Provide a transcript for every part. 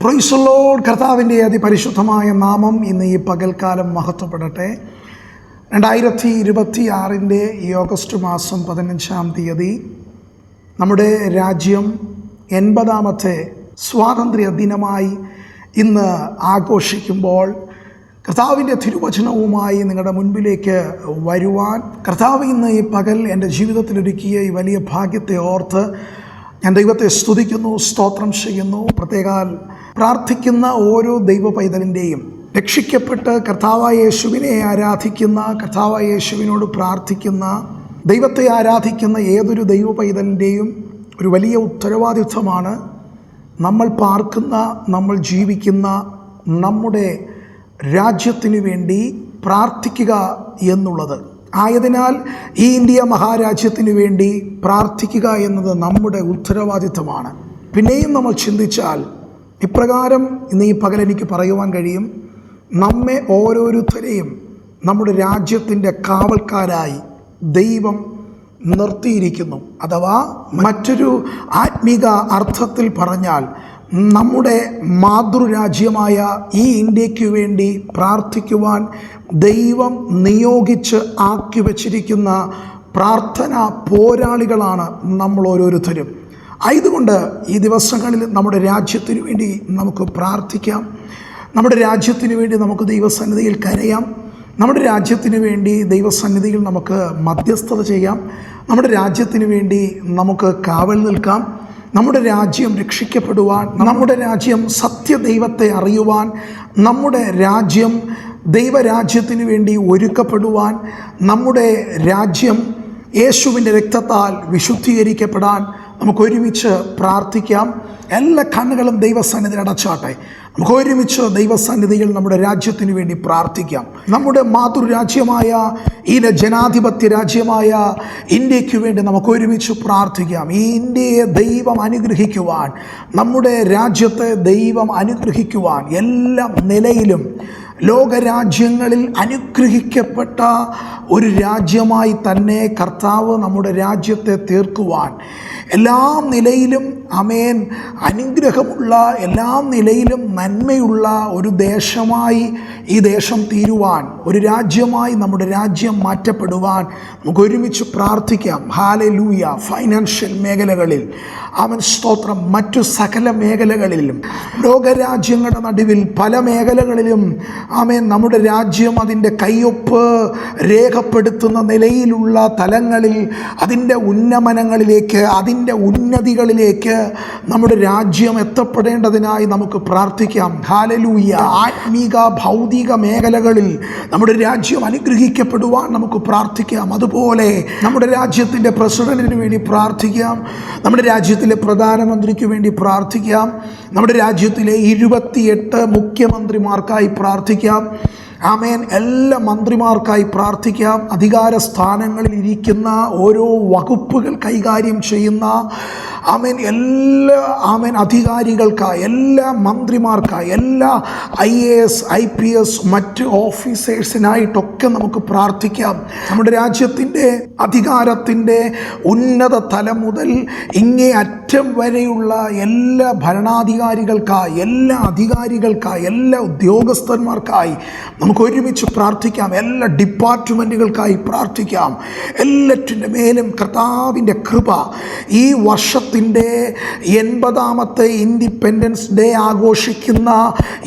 Praise the Lord. കർത്താവിൻ്റെ അതിപരിശുദ്ധമായ നാമം ഇന്ന് ഈ പകൽക്കാലം മഹത്വപ്പെടട്ടെ. 2026 ഈ ഓഗസ്റ്റ് മാസം 15-ാം തീയതി നമ്മുടെ രാജ്യം 80ാമത്തെ സ്വാതന്ത്ര്യ ദിനമായി ഇന്ന് ആഘോഷിക്കുമ്പോൾ കർത്താവിൻ്റെ തിരുവചനവുമായി നിങ്ങളുടെ മുൻപിലേക്ക് വരുവാൻ കർത്താവ് ഇന്ന് ഈ പകൽ എൻ്റെ ജീവിതത്തിലൊരുക്കിയ ഈ വലിയ ഭാഗ്യത്തെ ഓർത്ത് ഞാൻ ദൈവത്തെ സ്തുതിക്കുന്നു, സ്തോത്രം ചെയ്യുന്നു. പ്രത്യേകാൽ പ്രാർത്ഥിക്കുന്ന ഓരോ ദൈവ പൈതലിൻ്റെയും രക്ഷിക്കപ്പെട്ട് കർത്താവായ യേശുവിനെ ആരാധിക്കുന്ന, കർത്താവായ യേശുവിനോട് പ്രാർത്ഥിക്കുന്ന, ദൈവത്തെ ആരാധിക്കുന്ന ഏതൊരു ദൈവ പൈതലിൻ്റെയും ഒരു വലിയ ഉത്തരവാദിത്വമാണ് നമ്മൾ പാർക്കുന്ന, നമ്മൾ ജീവിക്കുന്ന നമ്മുടെ രാജ്യത്തിനു വേണ്ടി പ്രാർത്ഥിക്കുക എന്നുള്ളത്. ആയതിനാൽ ഈ ഇന്ത്യ മഹാരാജ്യത്തിനു വേണ്ടി പ്രാർത്ഥിക്കുക എന്നത് നമ്മുടെ ഉത്തരവാദിത്വമാണ്. പിന്നെയും നമ്മൾ ചിന്തിച്ചാൽ ഇപ്രകാരം ഇന്ന് ഈ പകൽ എനിക്ക് പറയുവാൻ കഴിയും, നമ്മെ ഓരോരുത്തരെയും നമ്മുടെ രാജ്യത്തിൻ്റെ കാവൽക്കാരായി ദൈവം നിർത്തിയിരിക്കുന്നു. അഥവാ മറ്റൊരു ആത്മീക അർത്ഥത്തിൽ പറഞ്ഞാൽ നമ്മുടെ മാതൃരാജ്യമായ ഈ ഇന്ത്യക്ക് വേണ്ടി പ്രാർത്ഥിക്കുവാൻ ദൈവം നിയോഗിച്ച് ആക്കി വച്ചിരിക്കുന്ന പ്രാർത്ഥനാ പോരാളികളാണ് നമ്മൾ ഓരോരുത്തരും. ആയതുകൊണ്ട് ഈ ദിവസങ്ങളിൽ നമ്മുടെ രാജ്യത്തിന് വേണ്ടി നമുക്ക് പ്രാർത്ഥിക്കാം, നമ്മുടെ രാജ്യത്തിന് വേണ്ടി നമുക്ക് ദൈവസന്നിധിയിൽ കരയാം, നമ്മുടെ രാജ്യത്തിന് വേണ്ടി ദൈവസന്നിധിയിൽ നമുക്ക് മധ്യസ്ഥത ചെയ്യാം, നമ്മുടെ രാജ്യത്തിന് വേണ്ടി നമുക്ക് കാവൽ നിൽക്കാം, നമ്മുടെ രാജ്യം രക്ഷിക്കപ്പെടുവാൻ, നമ്മുടെ രാജ്യം സത്യദൈവത്തെ അറിയുവാൻ, നമ്മുടെ രാജ്യം ദൈവരാജ്യത്തിന് വേണ്ടി ഒരുക്കപ്പെടുവാൻ, നമ്മുടെ രാജ്യം യേശുവിൻ്റെ രക്തത്താൽ വിശുദ്ധീകരിക്കപ്പെടാൻ നമുക്ക് ഒരുമിച്ച് പ്രാർത്ഥിക്കാം. എല്ലാ കണ്ണുകളും ദൈവസന്നിധിയിൽ അടച്ചാട്ടെ. നമുക്ക് ഒരുമിച്ച് ദൈവസന്നിധിയിൽ നമ്മുടെ രാജ്യത്തിന് വേണ്ടി പ്രാർത്ഥിക്കാം. നമ്മുടെ മാതൃരാജ്യമായ ഈ ജനാധിപത്യ രാജ്യമായ ഇന്ത്യക്ക് വേണ്ടി നമുക്ക് ഒരുമിച്ച് പ്രാർത്ഥിക്കാം. ഈ ഇന്ത്യയെ ദൈവം അനുഗ്രഹിക്കുവാൻ, നമ്മുടെ രാജ്യത്തെ ദൈവം അനുഗ്രഹിക്കുവാൻ, എല്ലാ നിലയിലും ലോകരാജ്യങ്ങളിൽ അനുഗ്രഹിക്കപ്പെട്ട ഒരു രാജ്യമായി തന്നെ കർത്താവ് നമ്മുടെ രാജ്യത്തെ തീർക്കുവാൻ, എല്ലാ നിലയിലും ആമേൻ അനുഗ്രഹമുള്ള, എല്ലാ നിലയിലും നന്മയുള്ള ഒരു ദേശമായി ഈ ദേശം തീരുവാൻ, ഒരു രാജ്യമായി നമ്മുടെ രാജ്യം മാറ്റപ്പെടുവാൻ നമുക്ക് ഒരുമിച്ച് പ്രാർത്ഥിക്കാം. ഹല്ലേലൂയ. ഫൈനാൻഷ്യൽ മേഖലകളിൽ ആമേൻ സ്തോത്രം, മറ്റു സകല മേഖലകളിലും ലോകരാജ്യങ്ങളുടെ നടുവിൽ പല മേഖലകളിലും ആമേൻ നമ്മുടെ രാജ്യം അതിൻ്റെ കയ്യൊപ്പ് രേഖപ്പെടുത്തുന്ന നിലയിലുള്ള തലങ്ങളിൽ, അതിൻ്റെ ഉന്നമനങ്ങളിലേക്ക്, അതിൻ്റെ ഉന്നതികളിലേക്ക് നമ്മുടെ രാജ്യം എത്തപ്പെടേണ്ടതിനായി നമുക്ക് പ്രാർത്ഥിക്കാം. ഹല്ലേലൂയ. ആത്മീക ഭൗതിക മേഖലകളിൽ നമ്മുടെ രാജ്യം അനുഗ്രഹിക്കപ്പെടുവാൻ നമുക്ക് പ്രാർത്ഥിക്കാം. അതുപോലെ നമ്മുടെ രാജ്യത്തിൻ്റെ പ്രസിഡന്റിന് വേണ്ടി പ്രാർത്ഥിക്കാം, നമ്മുടെ രാജ്യത്തിലെ പ്രധാനമന്ത്രിക്ക് വേണ്ടി പ്രാർത്ഥിക്കാം, നമ്മുടെ രാജ്യത്തിലെ 28 മുഖ്യമന്ത്രിമാർക്കായി പ്രാർത്ഥിക്കാം. ആമേൻ. എല്ലാ മന്ത്രിമാർക്കായി പ്രാർത്ഥിക്കാം. അധികാര സ്ഥാനങ്ങളിൽ ഇരിക്കുന്ന ഓരോ വകുപ്പുകൾ കൈകാര്യം ചെയ്യുന്ന ആമേൻ എല്ലാ ആമേൻ അധികാരികൾക്കായി, എല്ലാ മന്ത്രിമാർക്കായി, എല്ലാ IAS IPS മറ്റ് ഓഫീസേഴ്സിനായിട്ടൊക്കെ നമുക്ക് പ്രാർത്ഥിക്കാം. നമ്മുടെ രാജ്യത്തിൻ്റെ അധികാരത്തിൻ്റെ ഉന്നത തലം മുതൽ ഇങ്ങേ അറ്റം വരെയുള്ള എല്ലാ ഭരണാധികാരികൾക്കായി, എല്ലാ അധികാരികൾക്കായി, എല്ലാ ഉദ്യോഗസ്ഥന്മാർക്കായി നമുക്ക് ഒരുമിച്ച് പ്രാർത്ഥിക്കാം. എല്ലാ ഡിപ്പാർട്ട്മെൻറ്റുകൾക്കായി പ്രാർത്ഥിക്കാം. എല്ലാറ്റിൻ്റെ മേലും കർത്താവിൻ്റെ കൃപ ഈ വർഷത്തിൻ്റെ 80ാമത്തെ ഇൻഡിപെൻഡൻസ് ഡേ ആഘോഷിക്കുന്ന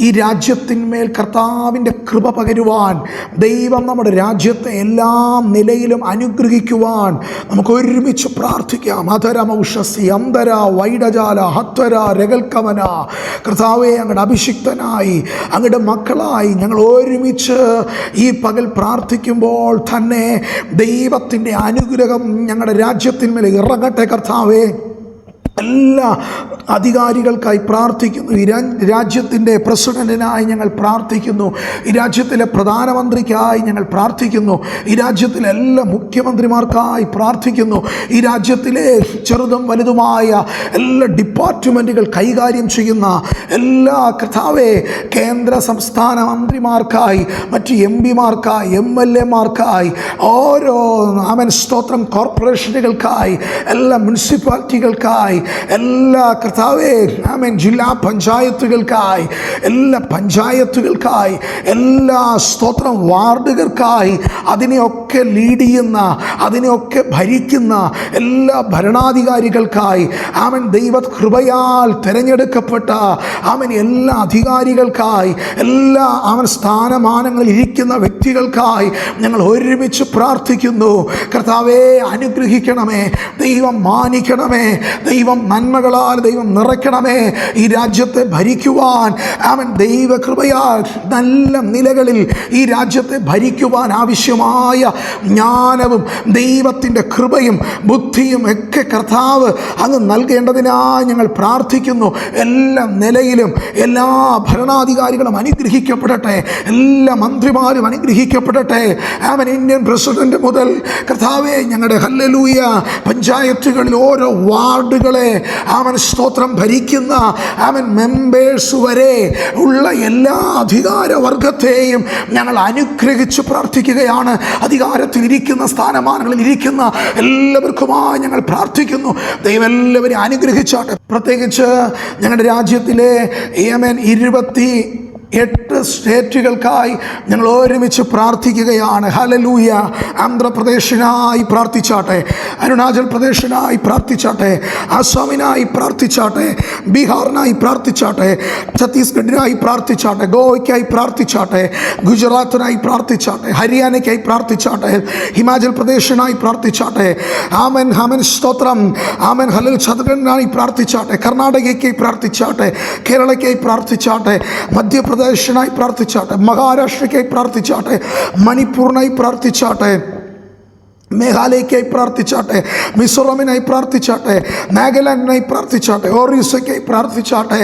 ഈ രാജ്യത്തിന്മേൽ കർത്താവിൻ്റെ കൃപ പകരുവാൻ, ദൈവം നമ്മുടെ രാജ്യത്തെ എല്ലാ നിലയിലും അനുഗ്രഹിക്കുവാൻ നമുക്ക് ഒരുമിച്ച് പ്രാർത്ഥിക്കാം. അധരമൗഷസി അന്തര വൈഡജാല ഹത്വര രകൽക്കവന. കർത്താവെ, അങ്ങയുടെ അഭിഷിക്തനായി, അങ്ങയുടെ മക്കളായി ഞങ്ങൾ ഒരുമിച്ച് ഈ പകൽ പ്രാർത്ഥിക്കുമ്പോൾ തന്നെ ദൈവത്തിൻ്റെ അനുഗ്രഹം ഞങ്ങളുടെ രാജ്യത്തിന്മേൽ ഇറങ്ങട്ടെ. കർത്താവേ, എല്ലാ അധികാരികൾക്കായി പ്രാർത്ഥിക്കുന്നു. ഈ രാജ്യത്തിൻ്റെ പ്രസിഡന്റിനായി ഞങ്ങൾ പ്രാർത്ഥിക്കുന്നു. ഈ രാജ്യത്തിലെ പ്രധാനമന്ത്രിക്കായി ഞങ്ങൾ പ്രാർത്ഥിക്കുന്നു. ഈ രാജ്യത്തിലെ എല്ലാ മുഖ്യമന്ത്രിമാർക്കായി പ്രാർത്ഥിക്കുന്നു. ഈ രാജ്യത്തിലെ ചെറുതും വലുതുമായ എല്ലാ ഡിപ്പാർട്ട്മെൻറ്റുകൾ കൈകാര്യം ചെയ്യുന്ന എല്ലാ കർത്താവേ, കേന്ദ്ര സംസ്ഥാന മന്ത്രിമാർക്കായി, മറ്റ് MP-മാർക്കായി, MLA-മാർക്കായി, ഓരോ ആമേൻ സ്തോത്രം കോർപ്പറേഷനുകൾക്കായി, എല്ലാ മുനിസിപ്പാലിറ്റികൾക്കായി, എല്ലാ കർത്താവേ ആമേൻ ജില്ലാ പഞ്ചായത്തുകൾക്കായി, എല്ലാ പഞ്ചായത്തുകൾക്കായി, എല്ലാ സ്തോത്രം വാർഡുകൾക്കായി, അതിനെയൊക്കെ ലീഡ് ചെയ്യുന്ന, അതിനെയൊക്കെ ഭരിക്കുന്ന എല്ലാ ഭരണാധികാരികൾക്കായി, ആമൻ ദൈവകൃപയാൽ തിരഞ്ഞെടുക്കപ്പെട്ട ആമൻ എല്ലാ അധികാരികൾക്കായി, എല്ലാ അവൻ സ്ഥാനമാനങ്ങളിൽ ഇരിക്കുന്ന വ്യക്തികൾക്കായി ഞങ്ങൾ ഒരുമിച്ച് പ്രാർത്ഥിക്കുന്നു. കർത്താവേ അനുഗ്രഹിക്കണമേ, ദൈവം മാനിക്കണമേ, ദൈവം നന്മകളാൽ ദൈവം നിറയ്ക്കണമേ. ഈ രാജ്യത്തെ ഭരിക്കുവാൻ അവൻ ദൈവകൃപയാൽ നല്ല നിലകളിൽ ഈ രാജ്യത്തെ ഭരിക്കുവാൻ ആവശ്യമായ ജ്ഞാനവും ദൈവത്തിൻ്റെ കൃപയും ബുദ്ധിയും ഒക്കെ കർത്താവ് അങ്ങ് നൽകേണ്ടതിനായി ഞങ്ങൾ പ്രാർത്ഥിക്കുന്നു. എല്ലാ നിലയിലും എല്ലാ ഭരണാധികാരികളും അനുഗ്രഹിക്കപ്പെടട്ടെ, എല്ലാ മന്ത്രിമാരും അനുഗ്രഹിക്കപ്പെടട്ടെ. അവൻ ഇന്ത്യൻ പ്രസിഡന്റ് മുതൽ കർത്താവെ ഞങ്ങളുടെ ഹല്ലേലൂയ പഞ്ചായത്തുകളിൽ ഓരോ വാർഡുകളെ അവൻ സ്തോത്രം ഭരിക്കുന്ന അവൻ മെമ്പേഴ്സ് വരെ ഉള്ള എല്ലാ അധികാരവർഗത്തെയും ഞങ്ങൾ അനുഗ്രഹിച്ച് പ്രാർത്ഥിക്കുകയാണ്. അധികാരത്തിലിരിക്കുന്ന, സ്ഥാനമാനങ്ങളിൽ ഇരിക്കുന്ന എല്ലാവർക്കുമായി ഞങ്ങൾ പ്രാർത്ഥിക്കുന്നു. ദൈവം എല്ലാവരെയും അനുഗ്രഹിച്ചാട്ടെ. പ്രത്യേകിച്ച് ഞങ്ങളുടെ രാജ്യത്തിലെ 28 സ്റ്റേറ്റുകൾക്കായി ഞങ്ങൾ ഒരുമിച്ച് പ്രാർത്ഥിക്കുകയാണ്. ഹല്ലേലൂയ. ആന്ധ്രാപ്രദേശിനായി പ്രാർത്ഥിച്ചാട്ടെ, അരുണാചൽ പ്രദേശിനായി പ്രാർത്ഥിച്ചാട്ടെ, ആസാമിനായി പ്രാർത്ഥിച്ചാട്ടെ, ബീഹാറിനായി പ്രാർത്ഥിച്ചാട്ടെ, ഛത്തീസ്ഗഡിനായി പ്രാർത്ഥിച്ചാട്ടെ, ഗോവയ്ക്കായി പ്രാർത്ഥിച്ചാട്ടെ, ഗുജറാത്തിനായി പ്രാർത്ഥിച്ചാട്ടെ, ഹരിയാനയ്ക്കായി പ്രാർത്ഥിച്ചാട്ടെ, ഹിമാചൽ പ്രദേശിനായി പ്രാർത്ഥിച്ചാട്ടെ. ആമൻ ഹമൻ സ്തോത്രം. ആമൻ ഹല്ലേലൂയ. ഛത്തീസ്ഗഡിനായി പ്രാർത്ഥിച്ചാട്ടെ, കർണാടകയ്ക്കായി പ്രാർത്ഥിച്ചാട്ടെ, കേരളയ്ക്കായി പ്രാർത്ഥിച്ചാട്ടെ, മധ്യപ്രദേശിനായി പ്രാർത്ഥിച്ചാട്ടെ, മഹാരാഷ്ട്രയ്ക്കായി പ്രാർത്ഥിച്ചാട്ടെ, മണിപ്പൂരിനായി പ്രാർത്ഥിച്ചാട്ടെ, മേഘാലയയ്ക്കായി പ്രാർത്ഥിച്ചാട്ടെ, മിസോറമിനായി പ്രാർത്ഥിച്ചാട്ടെ, നാഗാലാൻഡിനായി പ്രാർത്ഥിച്ചാട്ടെ, ഒറീസയ്ക്കായി പ്രാർത്ഥിച്ചാട്ടെ,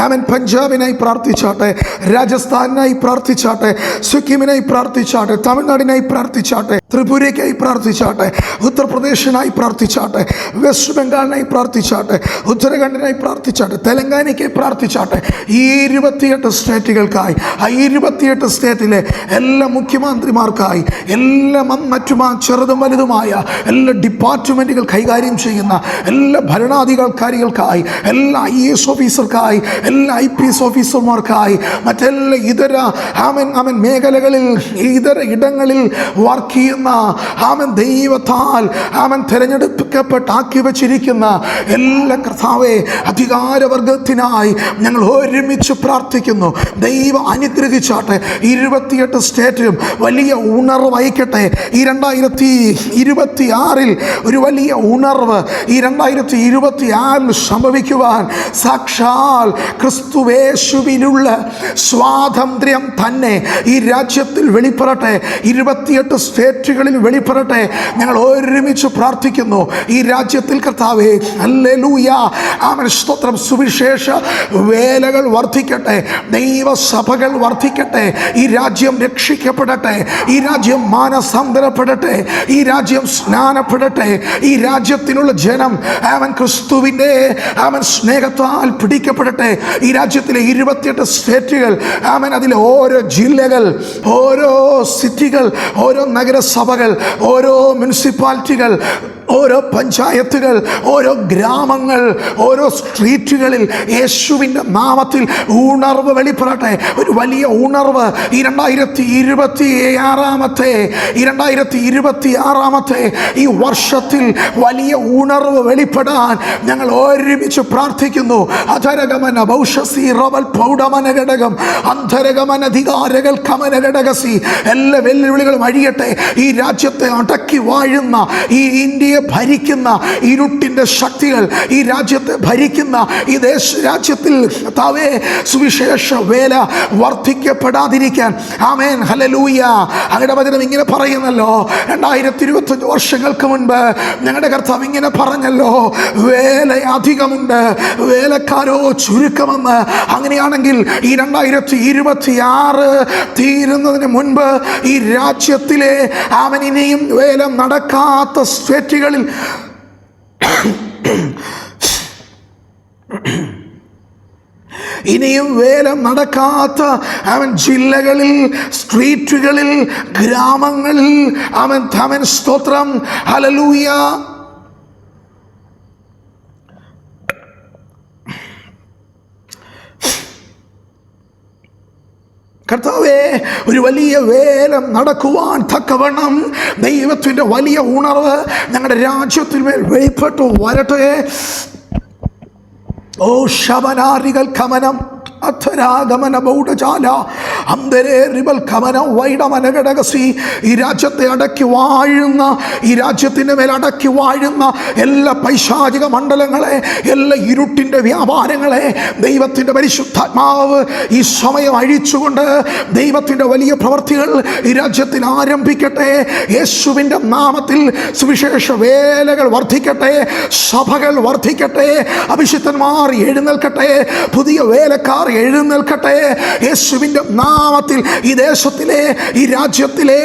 ആമൻ പഞ്ചാബിനായി പ്രാർത്ഥിച്ചാട്ടെ, രാജസ്ഥാനിനായി പ്രാർത്ഥിച്ചാട്ടെ, സിക്കിമിനായി പ്രാർത്ഥിച്ചാട്ടെ, തമിഴ്നാടിനായി പ്രാർത്ഥിച്ചാട്ടെ, ത്രിപുരയ്ക്കായി പ്രാർത്ഥിച്ചാട്ടെ, ഉത്തർപ്രദേശിനായി പ്രാർത്ഥിച്ചാട്ടെ, വെസ്റ്റ് ബംഗാളിനായി പ്രാർത്ഥിച്ചാട്ടെ, ഉത്തരാഖണ്ഡിനായി പ്രാർത്ഥിച്ചാട്ടെ, തെലങ്കാനയ്ക്കായി പ്രാർത്ഥിച്ചാട്ടെ. ഈ 28 സ്റ്റേറ്റുകൾക്കായി, ആ 28 സ്റ്റേറ്റിലെ എല്ലാ മുഖ്യമന്ത്രിമാർക്കായി, എല്ലാ മറ്റുമാ ചെറുതും വലുതുമായ എല്ലാ ഡിപ്പാർട്ട്മെൻറ്റുകൾ കൈകാര്യം ചെയ്യുന്ന എല്ലാ ഭരണാധികാരികൾക്കായി, എല്ലാ IAS ഓഫീസർക്കായി, എല്ലാ IPS ഓഫീസർമാർക്കായി, മറ്റെല്ലാ ഇതര ആമൻ മേഖലകളിൽ, ഇതര ഇടങ്ങളിൽ വർക്ക് ചെയ്യുന്ന ആമൻ ദൈവത്താൽ ആമൻ തിരഞ്ഞെടുക്കപ്പെട്ടാക്കി വച്ചിരിക്കുന്ന എല്ലാ കർത്താവേ അധികാരവർഗത്തിനായി ഞങ്ങൾ ഒരുമിച്ച് പ്രാർത്ഥിക്കുന്നു. ദൈവം അനുഗ്രഹിച്ചാട്ടെ. 28 സ്റ്റേറ്റിലും വലിയ ഉണർവ് വഹിക്കട്ടെ. ഈ 2026 ഒരു വലിയ ഉണർവ് ഈ 2026 സംഭവിക്കുവാൻ സാക്ഷാൽ ക്രിസ്തുവേശുവിലുള്ള സ്വാതന്ത്ര്യം തന്നെ ഈ രാജ്യത്തിൽ വെളിപ്പെടട്ടെ. 28 സ്റ്റേറ്റുകളിൽ വെളിപ്പെടട്ടെ. ഞങ്ങൾ ഒരുമിച്ച് പ്രാർത്ഥിക്കുന്നു. ഈ രാജ്യത്തിൽ കർത്താവേ ഹല്ലേലൂയ ആമേൻ സ്തോത്രം. സുവിശേഷ വേലകൾ വർദ്ധിക്കട്ടെ, ദൈവസഭകൾ വർദ്ധിക്കട്ടെ. ഈ രാജ്യം രക്ഷിക്കപ്പെടട്ടെ, ഈ രാജ്യം മാനസാന്തരപ്പെടട്ടെ, ഈ രാജ്യം സ്നാനപ്പെടട്ടെ. ഈ രാജ്യത്തിലുള്ള ജനം അവൻ ക്രിസ്തുവിൻ്റെ അവൻ സ്നേഹത്താൽ പിടിക്കപ്പെടട്ടെ. ഈ രാജ്യത്തിലെ 28 സ്റ്റേറ്റുകൾ അവൻ അതിലെ ഓരോ ജില്ലകൾ, ഓരോ സിറ്റികൾ, ഓരോ നഗരസഭകൾ, ഓരോ മുനിസിപ്പാലിറ്റികൾ, ഓരോ പഞ്ചായത്തുകൾ, ഓരോ ഗ്രാമങ്ങൾ, ഓരോ സ്ട്രീറ്റുകളിൽ യേശുവിൻ്റെ നാമത്തിൽ ഉണർവ് വെളിപ്പെടട്ടെ. ഒരു വലിയ ഉണർവ് ഈ 2026 ഈ വർഷത്തിൽ വലിയ ഉണർവ് വെളിപ്പെടാൻ ഞങ്ങൾ ഒരുമിച്ച് പ്രാർത്ഥിക്കുന്നു. അധരഗമന ഭൗഷസി റവൽ പൗഡമന ഘടകം അന്ധരഗമന അധികാരകൾ കമന ഘടകസി. എല്ലാ വെല്ലുവിളികളും അഴിയട്ടെ. ഈ രാജ്യത്തെ അടക്കി വാഴുന്ന, ഈ ഇന്ത്യയെ ഭരിക്കുന്ന ഇരുട്ടിൻ്റെ ശക്തികൾ, ഈ രാജ്യത്തെ ഭരിക്കുന്ന ഈ രാജ്യത്തിൽ താവേ സുവിശേഷ വേല വർദ്ധിക്കപ്പെടാതിരിക്കാൻ ആമേൻ ഹല്ലേലൂയ. അങ്ങയുടെ വചനം ഇങ്ങനെ പറയുന്നല്ലോ, 2025 വർഷങ്ങൾക്ക് മുൻപ് ഞങ്ങളുടെ കർത്താവ് ഇങ്ങനെ പറഞ്ഞല്ലോ, വേല അധികമുണ്ട്, വേലക്കാരോ ചുരുക്കമെന്ന്. അങ്ങനെയാണെങ്കിൽ ഈ 2026 തീരുന്നതിന് മുൻപ് ഈ രാജ്യത്തിലെ ആമൻ ഇനിയും വേല നടക്കാത്ത സ്റ്റേറ്റുകളിൽ ഇനിയും വേല നടക്കാത്ത അവൻ ജില്ലകളിൽ, സ്ട്രീറ്റുകളിൽ, ഗ്രാമങ്ങളിൽ അവൻ സ്തോത്രം ഹല്ലേലൂയ കർത്താവേ, ഒരു വലിയ വേലം നടക്കുവാൻ തക്കവണ്ണം ദൈവത്തിൻ്റെ വലിയ ഉണർവ് ഞങ്ങളുടെ രാജ്യത്തിന്മേൽ വെളിപ്പെട്ടു വരട്ടെ. ഓ ശബനാരികൾ കമനം അധരാഗമന ബൗഡജാല അന്തരേ റിബൽ കമന വൈഡമന ഘടകസി. ഈ രാജ്യത്തെ അടക്കി വാഴുന്ന, ഈ രാജ്യത്തിൻ്റെ മേൽ അടക്കി വാഴുന്ന എല്ലാ പൈശാചിക മണ്ഡലങ്ങളെ, എല്ലാ ഇരുട്ടിൻ്റെ വ്യാപാരങ്ങളെ ദൈവത്തിൻ്റെ പരിശുദ്ധാത്മാവ് ഈ സമയം അഴിച്ചുകൊണ്ട് ദൈവത്തിൻ്റെ വലിയ പ്രവർത്തികൾ ഈ രാജ്യത്തിൽ ആരംഭിക്കട്ടെ. യേശുവിൻ്റെ നാമത്തിൽ സുവിശേഷ വേലകൾ വർദ്ധിക്കട്ടെ, സഭകൾ വർദ്ധിക്കട്ടെ, അഭിഷിക്തന്മാർ എഴുന്നേൽക്കട്ടെ, പുതിയ വേലക്കാർ എഴുന്നേൽക്കട്ടെ. യേശുവിൻ്റെ നാമത്തിൽ ഈ ദേശത്തിലെ, ഈ രാജ്യത്തിലെ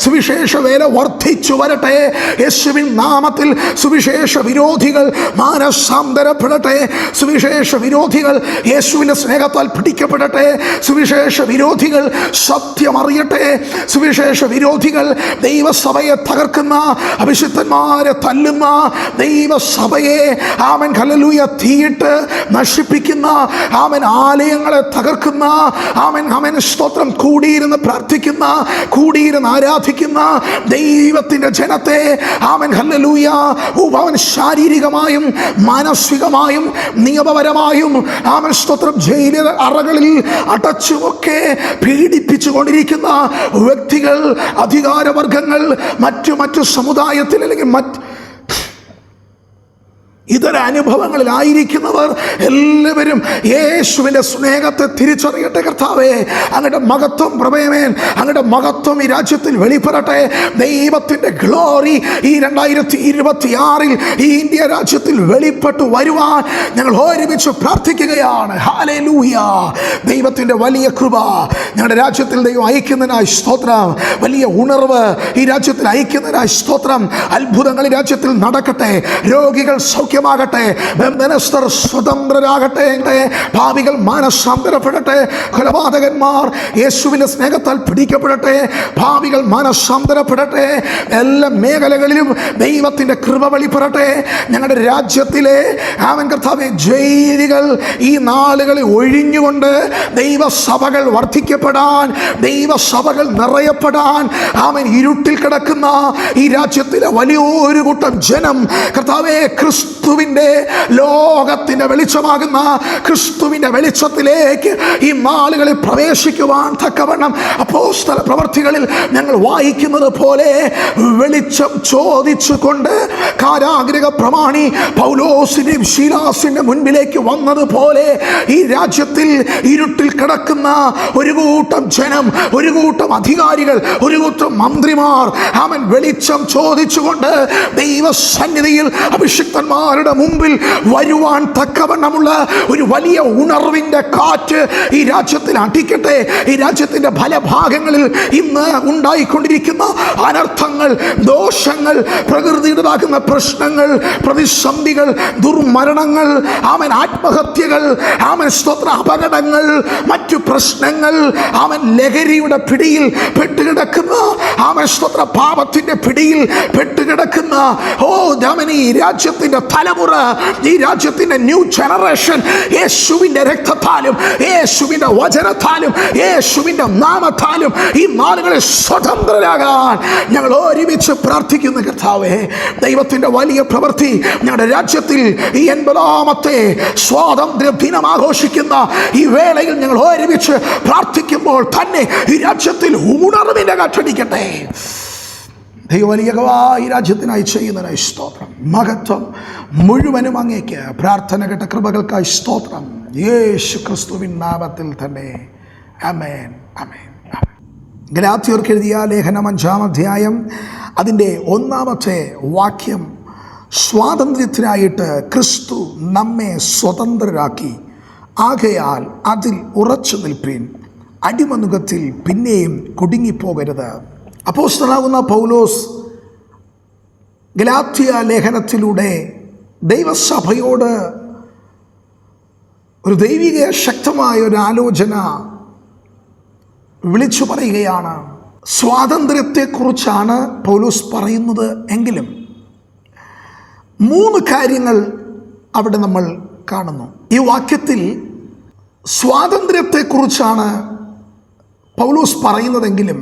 സുവിശേഷ വേല വർദ്ധിച്ചു വരട്ടെ. യേശുവിൻ നാമത്തിൽ സുവിശേഷ വിരോധികൾ മാനസാന്തരപ്പെടട്ടെ. സുവിശേഷ വിരോധികൾ യേശുവിൻ്റെ സ്നേഹത്താൽ പിടിക്കപ്പെടട്ടെ. സുവിശേഷ വിരോധികൾ സത്യം അറിയട്ടെ. സുവിശേഷ വിരോധികൾ ദൈവസഭയെ തകർക്കുന്ന, അഭിഷിക്തന്മാരെ തല്ലുന്ന, ദൈവസഭയെ ആമൻ ഹല്ലേലൂയ തീയിട്ട് നശിപ്പിക്കുന്ന, ആമൻ ആലയങ്ങളെ തകർക്കുന്ന, ആമൻ ആമൻ സ്തോത്രം, കൂടിയിരുന്ന് പ്രാർത്ഥിക്കുന്ന, കൂടിയിരുന്ന് ആരാധിക്കുന്ന ദൈവത്തിൻ്റെ ജനത്തെ ആമൻ ഹല്ലേലൂയ അവൻ ശാരീരികമായും മാനസികമായും നിയമപരമായും ആമൻ സ്തോത്രം ജയില അറകളിൽ അടച്ചുമൊക്കെ പീഡിപ്പിച്ചു കൊണ്ടിരിക്കുന്ന വ്യക്തികൾ, അധികാരവർഗങ്ങൾ, മറ്റു സമുദായത്തിൽ അല്ലെങ്കിൽ ഇതര അനുഭവങ്ങളിലായിരിക്കുന്നവർ എല്ലാവരും യേശുവിൻ്റെ സ്നേഹത്തെ തിരിച്ചറിയട്ടെ. കർത്താവേ, അങ്ങയുടെ മഹത്വം പ്രഭയമേൻ, അങ്ങയുടെ മഹത്വം ഈ രാജ്യത്തിൽ വെളിപ്പെടട്ടെ. ദൈവത്തിൻ്റെ ഗ്ലോറി ഈ 2026 ഈ ഇന്ത്യ രാജ്യത്തിൽ വെളിപ്പെട്ടു വരുവാൻ ഞങ്ങൾ ഒരുമിച്ച് പ്രാർത്ഥിക്കുകയാണ്. ഹല്ലേലൂയ. ദൈവത്തിൻ്റെ വലിയ കൃപ ഞങ്ങളുടെ രാജ്യത്തിൽ ദൈവം അയക്കുന്നതിനായി സ്തോത്രം. വലിയ ഉണർവ് ഈ രാജ്യത്തിൽ അയക്കുന്നതിനായി സ്തോത്രം. അത്ഭുതങ്ങൾ ഈ രാജ്യത്തിൽ നടക്കട്ടെ. രോഗികൾ സൗഖ്യമാകട്ടെ, ബന്ധനസ്ഥർ സ്വതന്ത്രരാകട്ടെ, ഭാവികൾ മാനസാന്തരപ്പെടട്ടെ, കൊലപാതകന്മാർ യേശുവിൻ്റെ സ്നേഹത്താൽ പിടിക്കപ്പെടട്ടെ, ഭാവികൾ മാനസാന്തരപ്പെടട്ടെ. എല്ലാ മേഖലകളിലും ദൈവത്തിൻ്റെ കൃപ വെളിപ്പെടട്ടെ. ഞങ്ങളുടെ രാജ്യത്തിലെ ആമൻ കർത്താവേ, ജയിലുകൾ ഈ നാളുകളിൽ ഒഴിഞ്ഞുകൊണ്ട് ദൈവസഭകൾ വർദ്ധിക്കപ്പെടാൻ, ദൈവസഭകൾ നിറയപ്പെടാൻ, ആമൻ ഇരുട്ടിൽ കിടക്കുന്ന ഈ രാജ്യത്തിലെ വലിയൊരു കൂട്ടം ജനം കർത്താവേ, ക്രിസ്തുവിൻ്റെ ലോകത്തിൻ്റെ വെളിച്ചമാകുന്ന ക്രിസ്തുവിൻ്റെ വെളിച്ചത്തിലേക്ക് ഈ നാളുകളിൽ പ്രവേശിക്കുവാൻ തക്കവണ്ണം അപ്പോസ്തല പ്രവർത്തികളിൽ ഞങ്ങൾ വായിക്കുന്നത് പോലെ വെളിച്ചം ചോദിച്ചുകൊണ്ട് കാരാഗൃഹ പ്രമാണി പൗലോസിൻ്റെയും ശീലാസിൻ്റെ മുൻപിലേക്ക് വന്നതുപോലെ ഈ രാജ്യത്തിൽ ഇരുട്ടിൽ കിടക്കുന്ന ഒരു കൂട്ടം ജനം, ഒരു കൂട്ടം അധികാരികൾ, ഒരു കൂട്ടം മന്ത്രിമാർ അവൻ വെളിച്ചം ചോദിച്ചുകൊണ്ട് ദൈവസന്നിധിയിൽ അഭിഷിക്തന്മാരുടെ മുമ്പിൽ വരുവാൻ തക്കവണ്ണമുള്ള ഒരു വലിയ ഉണർവിൻ്റെ കാറ്റ് ഈ രാജ്യത്തിൽ അടിക്കട്ടെ. ഈ രാജ്യത്തിൻ്റെ പല ഭാഗങ്ങളിൽ ഇന്ന് ഉണ്ടായിക്കൊണ്ടിരിക്കുന്ന അനർത്ഥങ്ങൾ, ദോഷങ്ങൾ, പ്രകൃതിയുടേതാകുന്ന പ്രശ്നങ്ങൾ, പ്രതിസന്ധികൾ, ദുർമരണങ്ങൾ, അവൻ ആത്മഹത്യകൾ, അവൻ സ്തോത്ര അപകടങ്ങൾ, മറ്റു പ്രശ്നങ്ങൾ, അവൻ ലഹരിയുടെ പിടിയിൽ പെട്ടുകിടക്കുന്ന, അവൻ സ്തോത്ര പാപത്തിൻ്റെ പിടിയിൽ പെട്ടുകിടക്കുന്ന ഈ രാജ്യത്തിൻ്റെ തലമുറ, ഈ രാജ്യത്തിൻ്റെ ന്യൂ ജനറേഷൻ യേശുവിൻ്റെ രക്തത്താലും യേശുവിൻ്റെ വചനത്താലും യേശുവിൻ്റെ നാമത്താലും ഈ നാളുകളെ സ്വതന്ത്രരാകാൻ ഞങ്ങൾ ഒരുമിച്ച് പ്രാർത്ഥിക്കുന്ന കർത്താവേ, ദൈവത്തിൻ്റെ വലിയ പ്രവൃത്തി ഞങ്ങളുടെ രാജ്യത്തിൽ ഈ 80ാമത്തെ സ്വാതന്ത്ര്യ ദിനം ആഘോഷിക്കുന്ന ഈ വേളയിൽ ഞങ്ങൾ ഒരുമിച്ച് പ്രാർത്ഥിക്കുമ്പോൾ തന്നെ ഈ രാജ്യത്തിൽ ഉണർവിൻ്റെ കാറ്റടിക്കട്ടെ. ദൈവ വലിയ ഈ രാജ്യത്തിനായി ചെയ്യുന്നതിനായി സ്തോത്രം. മഹത്വം മുഴുവനും അങ്ങേക്ക്. പ്രാർത്ഥന കേട്ട കൃപകൾക്കായി സ്തോത്രം. യേശു ക്രിസ്തുവിൻ നാമത്തിൽ തന്നെ. ആമേൻ, ആമേൻ, ആമേൻ. ഗലാത്യർക്ക് എഴുതിയ ലേഖനം 5-ാം അധ്യായം അതിൻ്റെ 1-ാമത്തെ വാക്യം, സ്വാതന്ത്ര്യത്തിനായിട്ട് ക്രിസ്തു നമ്മെ സ്വതന്ത്രരാക്കി, ആകയാൽ അതിൽ ഉറച്ചു നിൽപ്പീൻ, അടിമനുഖത്തിൽ പിന്നെയും കുടുങ്ങിപ്പോകരുത്. അപ്പോസ്തലനാകുന്ന പൗലോസ് ഗലാത്യ ലേഖനത്തിലൂടെ ദൈവസഭയോട് ഒരു ദൈവിക ശക്തമായ ഒരു ആലോചന വിളിച്ചു പറയുകയാണ്. സ്വാതന്ത്ര്യത്തെക്കുറിച്ചാണ് പൗലോസ് പറയുന്നത് എങ്കിലും 3 കാര്യങ്ങൾ അവിടെ നമ്മൾ കാണുന്നു. ഈ വാക്യത്തിൽ സ്വാതന്ത്ര്യത്തെക്കുറിച്ചാണ് പൗലോസ് പറയുന്നതെങ്കിലും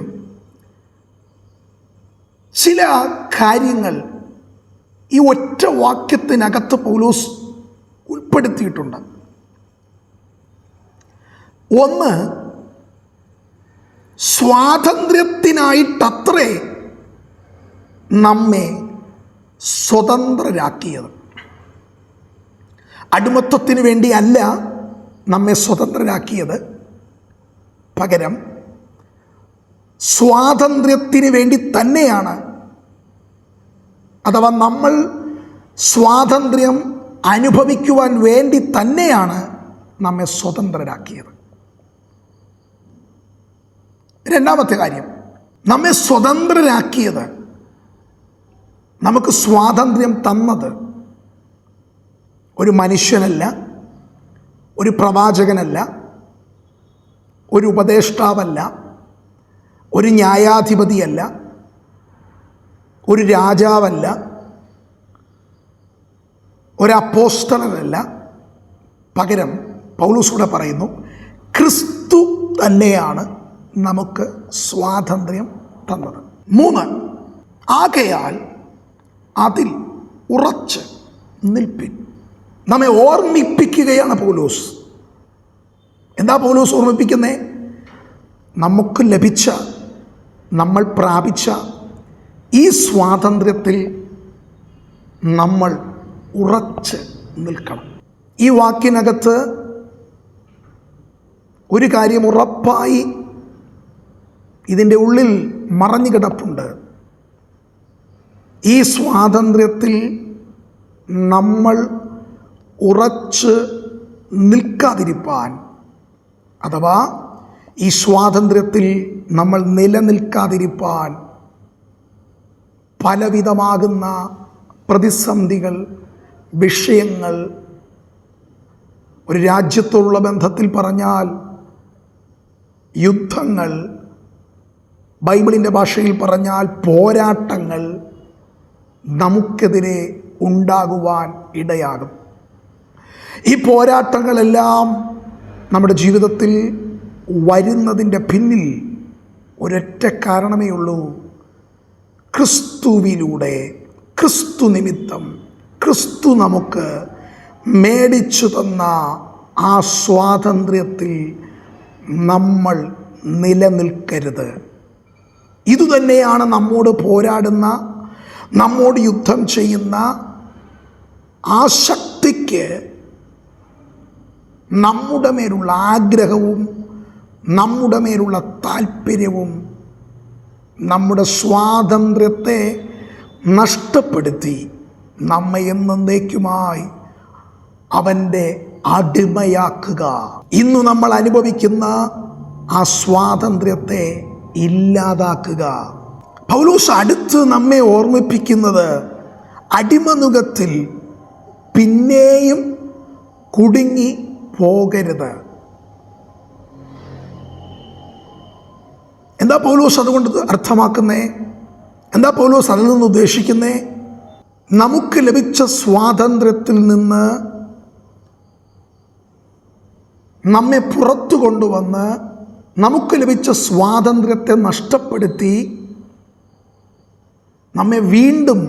ചില കാര്യങ്ങൾ ഈ ഒറ്റ വാക്യത്തിനകത്ത് പൗലോസ് ഉൾപ്പെടുത്തിയിട്ടുണ്ട്. ഒന്ന്, സ്വാതന്ത്ര്യത്തിനായിട്ടത്രേ നമ്മെ സ്വതന്ത്രരാക്കിയത്. അടിമത്വത്തിന് വേണ്ടിയല്ല നമ്മെ സ്വതന്ത്രരാക്കിയത്, പകരം സ്വാതന്ത്ര്യത്തിന് വേണ്ടി തന്നെയാണ്. അഥവാ നമ്മൾ സ്വാതന്ത്ര്യം അനുഭവിക്കുവാൻ വേണ്ടി തന്നെയാണ് നമ്മെ സ്വതന്ത്രരാക്കിയത്. രണ്ടാമത്തെ കാര്യം, നമ്മെ സ്വതന്ത്രരാക്കിയത്, നമുക്ക് സ്വാതന്ത്ര്യം തന്നത് ഒരു മനുഷ്യനല്ല, ഒരു പ്രവാചകനല്ല, ഒരു ഉപദേഷ്ടാവല്ല, ഒരു ന്യായാധിപതിയല്ല, ഒരു രാജാവല്ല, ഒരു അപ്പോസ്തലനല്ല. പകരം പൗലോസ് പറയുന്നു, ക്രിസ്തു തന്നെയാണ് നമുക്ക് സ്വാതന്ത്ര്യം തന്നത്. 3, ആകയാൽ അതിൽ ഉറച്ച് നിൽപ്പിൻ. നമ്മെ ഓർമ്മിപ്പിക്കുകയാണ് പൗലോസ്. എന്താ പൗലോസ് ഓർമ്മിപ്പിക്കുന്നേ? നമുക്ക് ലഭിച്ച, നമ്മൾ പ്രാപിച്ച ഈ സ്വാതന്ത്ര്യത്തിൽ നമ്മൾ ഉറച്ച് നിൽക്കണം. ഈ വാക്കിനകത്ത് ഒരു കാര്യം ഉറപ്പായി ഇതിൻ്റെ ഉള്ളിൽ മറഞ്ഞു കിടപ്പുണ്ട്. ഈ സ്വാതന്ത്ര്യത്തിൽ നമ്മൾ ഉറച്ച് നിൽക്കാതിരിപ്പാൻ, അഥവാ ഈ സ്വാതന്ത്ര്യത്തിൽ നമ്മൾ നിലനിൽക്കാതിരിപ്പാൻ പലവിധമാകുന്ന പ്രതിസന്ധികൾ, വിഷയങ്ങൾ, ഒരു രാജ്യത്തോടുള്ള ബന്ധത്തിൽ പറഞ്ഞാൽ യുദ്ധങ്ങൾ, ബൈബിളിൻ്റെ ഭാഷയിൽ പറഞ്ഞാൽ പോരാട്ടങ്ങൾ നമുക്കെതിരെ ഉണ്ടാകുവാൻ ഇടയാകും. ഈ പോരാട്ടങ്ങളെല്ലാം നമ്മുടെ ജീവിതത്തിൽ വരുന്നതിൻ്റെ പിന്നിൽ ഒരൊറ്റ കാരണമേ ഉള്ളൂ. ക്രിസ്തുവിലൂടെ, ക്രിസ്തു നിമിത്തം, ക്രിസ്തു നമുക്ക് മേടിച്ചു തന്ന ആ സ്വാതന്ത്ര്യത്തിൽ നമ്മൾ നിലനിൽക്കരുത്. ഇതുതന്നെയാണ് നമ്മോട് പോരാടുന്ന, നമ്മോട് യുദ്ധം ചെയ്യുന്ന ആ ശക്തിക്ക് നമ്മുടെ മേലുള്ള ആഗ്രഹവും നമ്മുടെ മേലുള്ള താല്പര്യവും നമ്മുടെ സ്വാതന്ത്ര്യത്തെ നഷ്ടപ്പെടുത്തി നമ്മെ എന്നേക്കുമായി അവൻ്റെ അടിമയാക്കുക. ഇന്ന് നമ്മൾ അനുഭവിക്കുന്ന ആ സ്വാതന്ത്ര്യത്തെ ഇല്ലാതാക്കുക. പൗലോസ് അടുത്ത് നമ്മെ ഓർമ്മിപ്പിക്കുന്നത് അടിമനുകത്തിൽ പിന്നെയും കുടുങ്ങി പോകരുത്. എന്താ പൗലോസ് അതുകൊണ്ട് അർത്ഥമാക്കുന്നേ? എന്താ പൗലോസ് അതിൽ നിന്ന് ഉദ്ദേശിക്കുന്നേ? നമുക്ക് ലഭിച്ച സ്വാതന്ത്ര്യത്തിൽ നിന്ന് നമ്മെ പുറത്തു കൊണ്ടുവന്ന് നമുക്ക് ലഭിച്ച സ്വാതന്ത്ര്യത്തെ നഷ്ടപ്പെടുത്തി നമ്മെ വീണ്ടും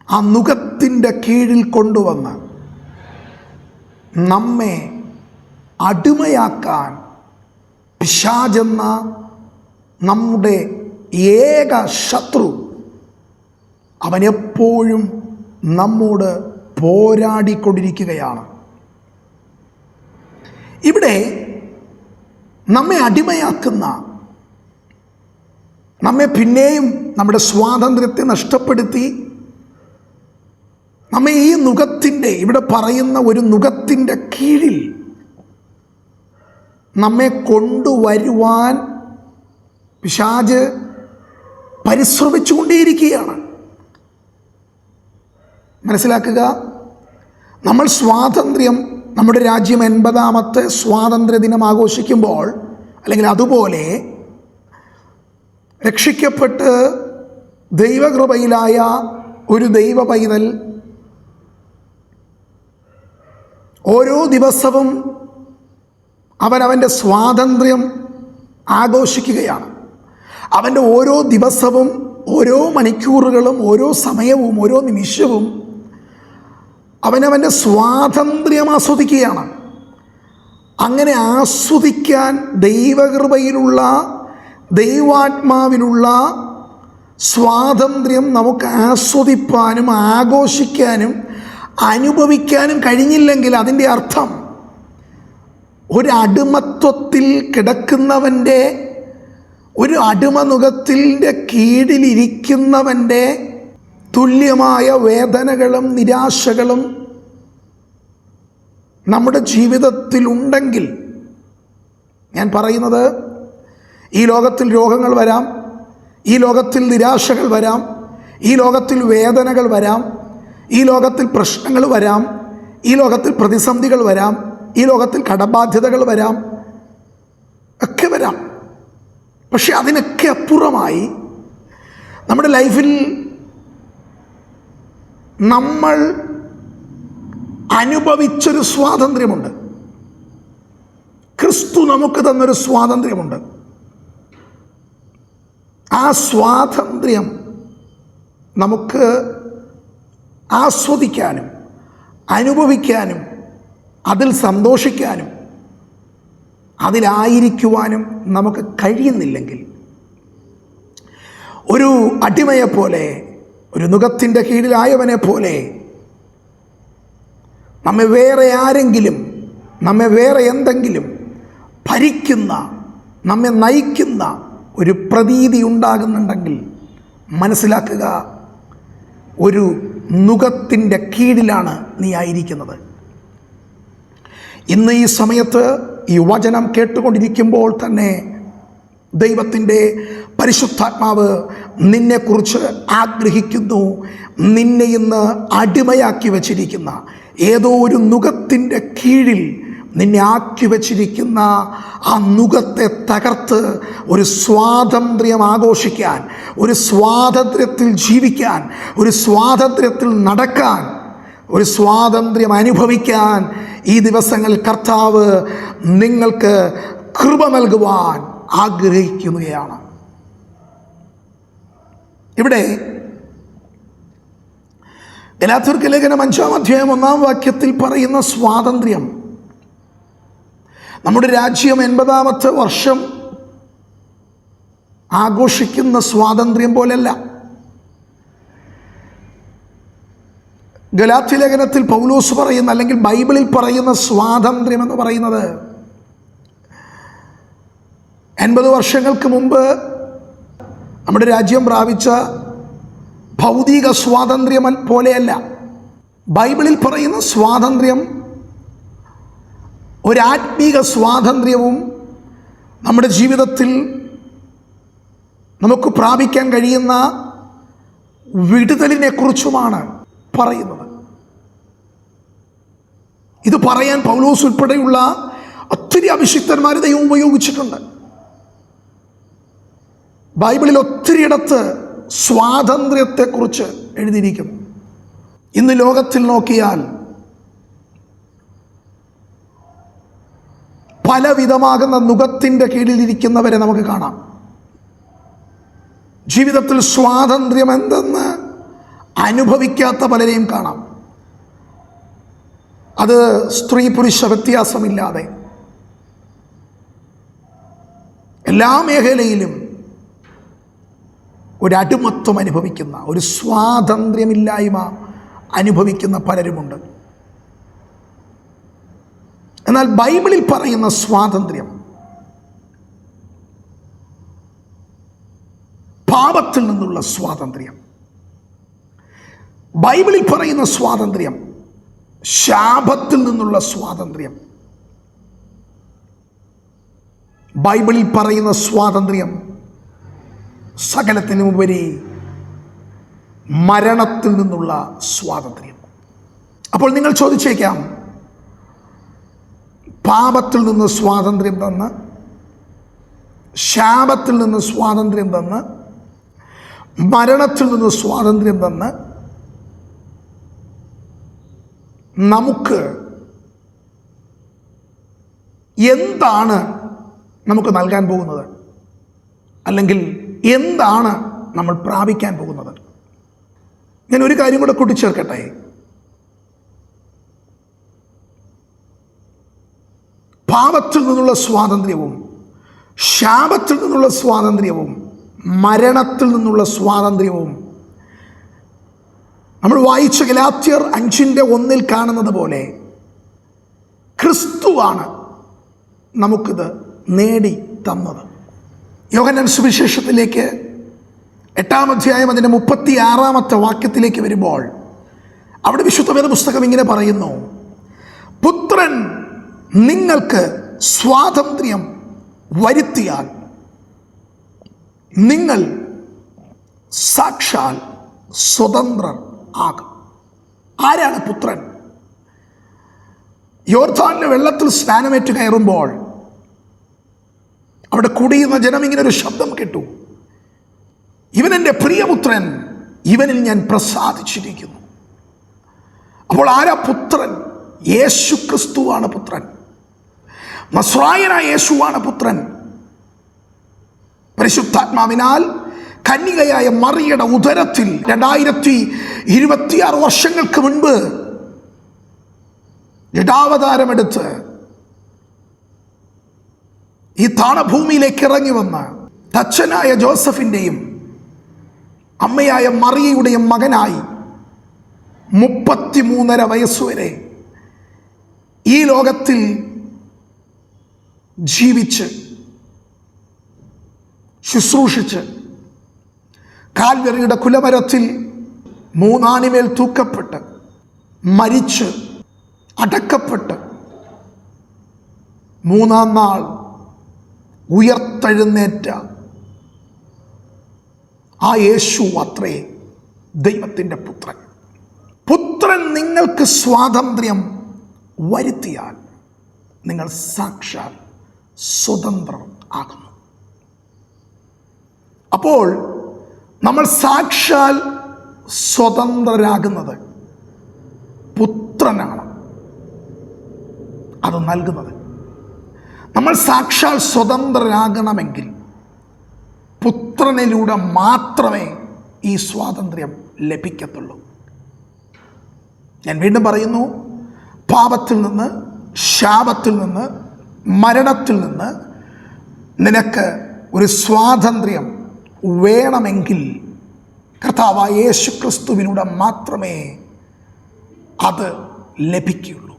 ആ നുകത്തിൻ്റെ കീഴിൽ കൊണ്ടുവന്ന് നമ്മെ അടിമയാക്കാൻ പിശാചെന്ന നമ്മുടെ ഏക ശത്രു അവനെപ്പോഴും നമ്മോട് പോരാടിക്കൊണ്ടിരിക്കുകയാണ്. ഇവിടെ നമ്മെ അടിമയാക്കുന്ന, നമ്മെ പിന്നെയും നമ്മുടെ സ്വാതന്ത്ര്യത്തെ നഷ്ടപ്പെടുത്തി നമ്മെ ഈ നുകത്തിൻ്റെ, ഇവിടെ പറയുന്ന ഒരു നുകത്തിൻ്റെ കീഴിൽ നമ്മെ കൊണ്ടുവരുവാൻ പിശാച് പരിശ്രമിച്ചുകൊണ്ടേയിരിക്കുകയാണ്. മനസ്സിലാക്കുക, നമ്മൾ സ്വാതന്ത്ര്യം, നമ്മുടെ രാജ്യം 80ാമത്തെ സ്വാതന്ത്ര്യ ദിനം ആഘോഷിക്കുമ്പോൾ, അല്ലെങ്കിൽ അതുപോലെ രക്ഷിക്കപ്പെട്ട് ദൈവകൃപയിലായ ഒരു ദൈവ പൈതൽ ഓരോ ദിവസവും അവനവൻ്റെ സ്വാതന്ത്ര്യം ആഘോഷിക്കുകയാണ്. അവൻ്റെ ഓരോ ദിവസവും, ഓരോ മണിക്കൂറുകളും, ഓരോ സമയവും, ഓരോ നിമിഷവും അവനവൻ്റെ സ്വാതന്ത്ര്യം ആസ്വദിക്കുകയാണ്. അങ്ങനെ ആസ്വദിക്കാൻ ദൈവകൃപയിലുള്ള, ദൈവാത്മാവിലുള്ള സ്വാതന്ത്ര്യം നമുക്ക് ആസ്വദിപ്പാനും ആഘോഷിക്കാനും അനുഭവിക്കാനും കഴിഞ്ഞില്ലെങ്കിൽ അതിൻ്റെ അർത്ഥം ഒരു അടിമത്വത്തിൽ കിടക്കുന്നവൻ്റെ, ഒരു അടിമനുഖത്തിൻ്റെ കീഴിലിരിക്കുന്നവൻ്റെ തുല്യമായ വേദനകളും നിരാശകളും നമ്മുടെ ജീവിതത്തിലുണ്ടെങ്കിൽ, ഞാൻ പറയുന്നത്, ഈ ലോകത്തിൽ രോഗങ്ങൾ വരാം, ഈ ലോകത്തിൽ നിരാശകൾ വരാം, ഈ ലോകത്തിൽ വേദനകൾ വരാം, ഈ ലോകത്തിൽ പ്രശ്നങ്ങൾ വരാം, ഈ ലോകത്തിൽ പ്രതിസന്ധികൾ വരാം, ഈ ലോകത്തിൽ കടബാധ്യതകൾ വരാം, ഒക്കെ വരാം. പക്ഷെ അതിനൊക്കെ അപ്പുറമായി നമ്മുടെ ലൈഫിൽ നമ്മൾ അനുഭവിച്ചൊരു സ്വാതന്ത്ര്യമുണ്ട്. ക്രിസ്തു നമുക്ക് തന്നൊരു സ്വാതന്ത്ര്യമുണ്ട്. ആ സ്വാതന്ത്ര്യം നമുക്ക് ആസ്വദിക്കാനും അനുഭവിക്കാനും അതിൽ സന്തോഷിക്കാനും അതിലായിരിക്കുവാനും നമുക്ക് കഴിയുന്നില്ലെങ്കിൽ, ഒരു അടിമയെപ്പോലെ, ഒരു നുകത്തിൻ്റെ കീഴിലായവനെ പോലെ നമ്മെ വേറെ ആരെങ്കിലും, നമ്മെ വേറെ എന്തെങ്കിലും ഭരിക്കുന്ന, നമ്മെ നയിക്കുന്ന ഒരു പ്രതീതി ഉണ്ടാകുന്നുണ്ടെങ്കിൽ മനസ്സിലാക്കുക, ഒരു നുകത്തിൻ്റെ കീഴിലാണ് നീ ആയിരിക്കുന്നത്. ഇന്ന് ഈ സമയത്ത് ഈ വചനം കേട്ടുകൊണ്ടിരിക്കുമ്പോൾ തന്നെ ദൈവത്തിൻ്റെ പരിശുദ്ധാത്മാവ് നിന്നെക്കുറിച്ച് ആഗ്രഹിക്കുന്നു. നിന്നെ ഇന്ന് അടിമയാക്കി വച്ചിരിക്കുന്ന, ഏതോ ഒരു നുകത്തിൻ്റെ കീഴിൽ നിന്നെ ആക്കി വച്ചിരിക്കുന്ന ആ നുകത്തെ തകർത്ത് ഒരു സ്വാതന്ത്ര്യം ആഘോഷിക്കാൻ, ഒരു സ്വാതന്ത്ര്യത്തിൽ ജീവിക്കാൻ, ഒരു സ്വാതന്ത്ര്യത്തിൽ നടക്കാൻ, ഒരു സ്വാതന്ത്ര്യം അനുഭവിക്കാൻ ഈ ദിവസങ്ങളിൽ കർത്താവ് നിങ്ങൾക്ക് കൃപ നൽകുവാൻ ആഗ്രഹിക്കുകയാണ്. ഇവിടെ ഗലാത്യർക്ക് ലേഖനം 5-ാം അധ്യായം 1-ാം വാക്യത്തിൽ പറയുന്ന സ്വാതന്ത്ര്യം നമ്മുടെ രാജ്യം 80-ാമത്തെ വർഷം ആഘോഷിക്കുന്ന സ്വാതന്ത്ര്യം പോലെയല്ല. ഗലാത്യ ലേഖനത്തിൽ പൗലോസ് പറയുന്ന, അല്ലെങ്കിൽ ബൈബിളിൽ പറയുന്ന സ്വാതന്ത്ര്യം എന്ന് പറയുന്നത് 80 വർഷങ്ങൾക്ക് മുമ്പ് നമ്മുടെ രാജ്യം പ്രാപിച്ച ഭൗതിക സ്വാതന്ത്ര്യം പോലെയല്ല. ബൈബിളിൽ പറയുന്ന സ്വാതന്ത്ര്യം ഒരാത്മീക സ്വാതന്ത്ര്യവും നമ്മുടെ ജീവിതത്തിൽ നമുക്ക് പ്രാപിക്കാൻ കഴിയുന്ന വിടുതലിനെ കുറിച്ചുമാണ് പറയുന്നത്. ഇത് പറയാൻ പൗലോസ് ഉൾപ്പെടെയുള്ള ഒത്തിരി അഭിഷിക്തന്മാരെ ദൈവം ഉപയോഗിച്ചിട്ടുണ്ട്. ബൈബിളിൽ ഒത്തിരിയിടത്ത് സ്വാതന്ത്ര്യത്തെക്കുറിച്ച് എഴുതിയിരിക്കുന്നു. ഇന്ന് ലോകത്തിൽ നോക്കിയാൽ പലവിധമാകുന്ന നുകത്തിൻ്റെ കീഴിലിരിക്കുന്നവരെ നമുക്ക് കാണാം. ജീവിതത്തിൽ സ്വാതന്ത്ര്യം എന്തെന്ന് അനുഭവിക്കാത്ത പലരെയും കാണാം. അത് സ്ത്രീ പുരുഷ വ്യത്യാസമില്ലാതെ എല്ലാ മേഖലയിലും ഒരു അടിമത്വം അനുഭവിക്കുന്ന, ഒരു സ്വാതന്ത്ര്യമില്ലായ്മ അനുഭവിക്കുന്ന പലരുമുണ്ട്. എന്നാൽ ബൈബിളിൽ പറയുന്ന സ്വാതന്ത്ര്യം പാപത്തിൽ നിന്നുള്ള സ്വാതന്ത്ര്യം, ബൈബിളിൽ പറയുന്ന സ്വാതന്ത്ര്യം ശാപത്തിൽ നിന്നുള്ള സ്വാതന്ത്ര്യം, ബൈബിളിൽ പറയുന്ന സ്വാതന്ത്ര്യം സകലത്തിനുമുപരി മരണത്തിൽ നിന്നുള്ള സ്വാതന്ത്ര്യം. അപ്പോൾ നിങ്ങൾ ചോദിച്ചേക്കാം, പാപത്തിൽ നിന്ന് സ്വാതന്ത്ര്യം തന്ന്, ശാപത്തിൽ നിന്ന് സ്വാതന്ത്ര്യം തന്ന്, മരണത്തിൽ നിന്ന് സ്വാതന്ത്ര്യം തന്ന് നമുക്ക് എന്താണ് നമുക്ക് നൽകാൻ പോകുന്നത്? അല്ലെങ്കിൽ എന്താണ് നമ്മൾ പ്രാപിക്കാൻ പോകുന്നത്? ഞാൻ ഒരു കാര്യം കൂടെ കൂട്ടിച്ചേർക്കട്ടെ. പാപത്തിൽ നിന്നുള്ള സ്വാതന്ത്ര്യവും ശാപത്തിൽ നിന്നുള്ള സ്വാതന്ത്ര്യവും മരണത്തിൽ നിന്നുള്ള സ്വാതന്ത്ര്യവും നമ്മൾ വായിച്ച ഗലാത്യർ 5:1 കാണുന്നത് പോലെ ക്രിസ്തുവാണ് നമുക്കിത് നേടി തന്നത്. യോഹന്നാൻ സുവിശേഷത്തിലേക്ക് 8-ാം അധ്യായം അതിൻ്റെ 36-ാമത്തെ വാക്യത്തിലേക്ക് വരുമ്പോൾ അവിടെ വിശുദ്ധ വേദപുസ്തകം ഇങ്ങനെ പറയുന്നു: പുത്രൻ നിങ്ങൾക്ക് സ്വാതന്ത്ര്യം വരുത്തിയാൽ നിങ്ങൾ സാക്ഷാൽ സ്വതന്ത്രർ ആകും. ആരാണ് പുത്രൻ? യോർദാനിലെ വെള്ളത്തിൽ സ്നാനമേറ്റ് കയറുമ്പോൾ അവിടെ കുടിയുന്ന ജനം ഇങ്ങനെ ഒരു ശബ്ദം കേട്ടു: ഇവൻ എൻ്റെ പ്രിയപുത്രൻ, ഇവനിൽ ഞാൻ പ്രസാദിച്ചിരിക്കുന്നു. അപ്പോൾ ആരാ പുത്രൻ? യേശു ക്രിസ്തുവാണ് പുത്രൻ. നസ്രായനായ യേശുവാണ് പുത്രൻ. പരിശുദ്ധാത്മാവിനാൽ കന്യകയായ മറിയയുടെ ഉദരത്തിൽ 2026 വർഷങ്ങൾക്ക് മുൻപ് ജഡാവതാരമെടുത്ത് ഈ താണഭൂമിയിലേക്ക് ഇറങ്ങി വന്ന് തച്ചനായ ജോസഫിൻ്റെയും അമ്മയായ മറിയയുടെയും മകനായി 33.5 വയസ്സുവരെ ഈ ലോകത്തിൽ ജീവിച്ച് ശുശ്രൂഷിച്ച് കാൽവരിയുടെ കുലമരത്തിൽ 3 ആണിമേൽ തൂക്കപ്പെട്ട് മരിച്ച് അടക്കപ്പെട്ട് 3-ാം നാൾ ഉയർത്തെഴുന്നേറ്റ ആ യേശു അത്രേ ദൈവത്തിൻ്റെ പുത്രൻ. പുത്രൻ നിങ്ങൾക്ക് സ്വാതന്ത്ര്യം വരുത്തിയാൽ നിങ്ങൾ സാക്ഷാൽ സ്വതന്ത്രർ ആകുന്നു. അപ്പോൾ നമ്മൾ സാക്ഷാൽ സ്വതന്ത്രരാകുന്നത് പുത്രനാണ് അത് നൽകുന്നത്. നമ്മൾ സാക്ഷാൽ സ്വതന്ത്രരാകണമെങ്കിൽ പുത്രനിലൂടെ മാത്രമേ ഈ സ്വാതന്ത്ര്യം ലഭിക്കത്തുള്ളൂ. ഞാൻ വീണ്ടും പറയുന്നു, പാപത്തിൽ നിന്ന്, ശാപത്തിൽ നിന്ന്, മരണത്തിൽ നിന്ന് നിനക്ക് ഒരു സ്വാതന്ത്ര്യം വേണമെങ്കിൽ കർത്താവായ യേശു ക്രിസ്തുവിലൂടെ മാത്രമേ അത് ലഭിക്കുകയുള്ളൂ.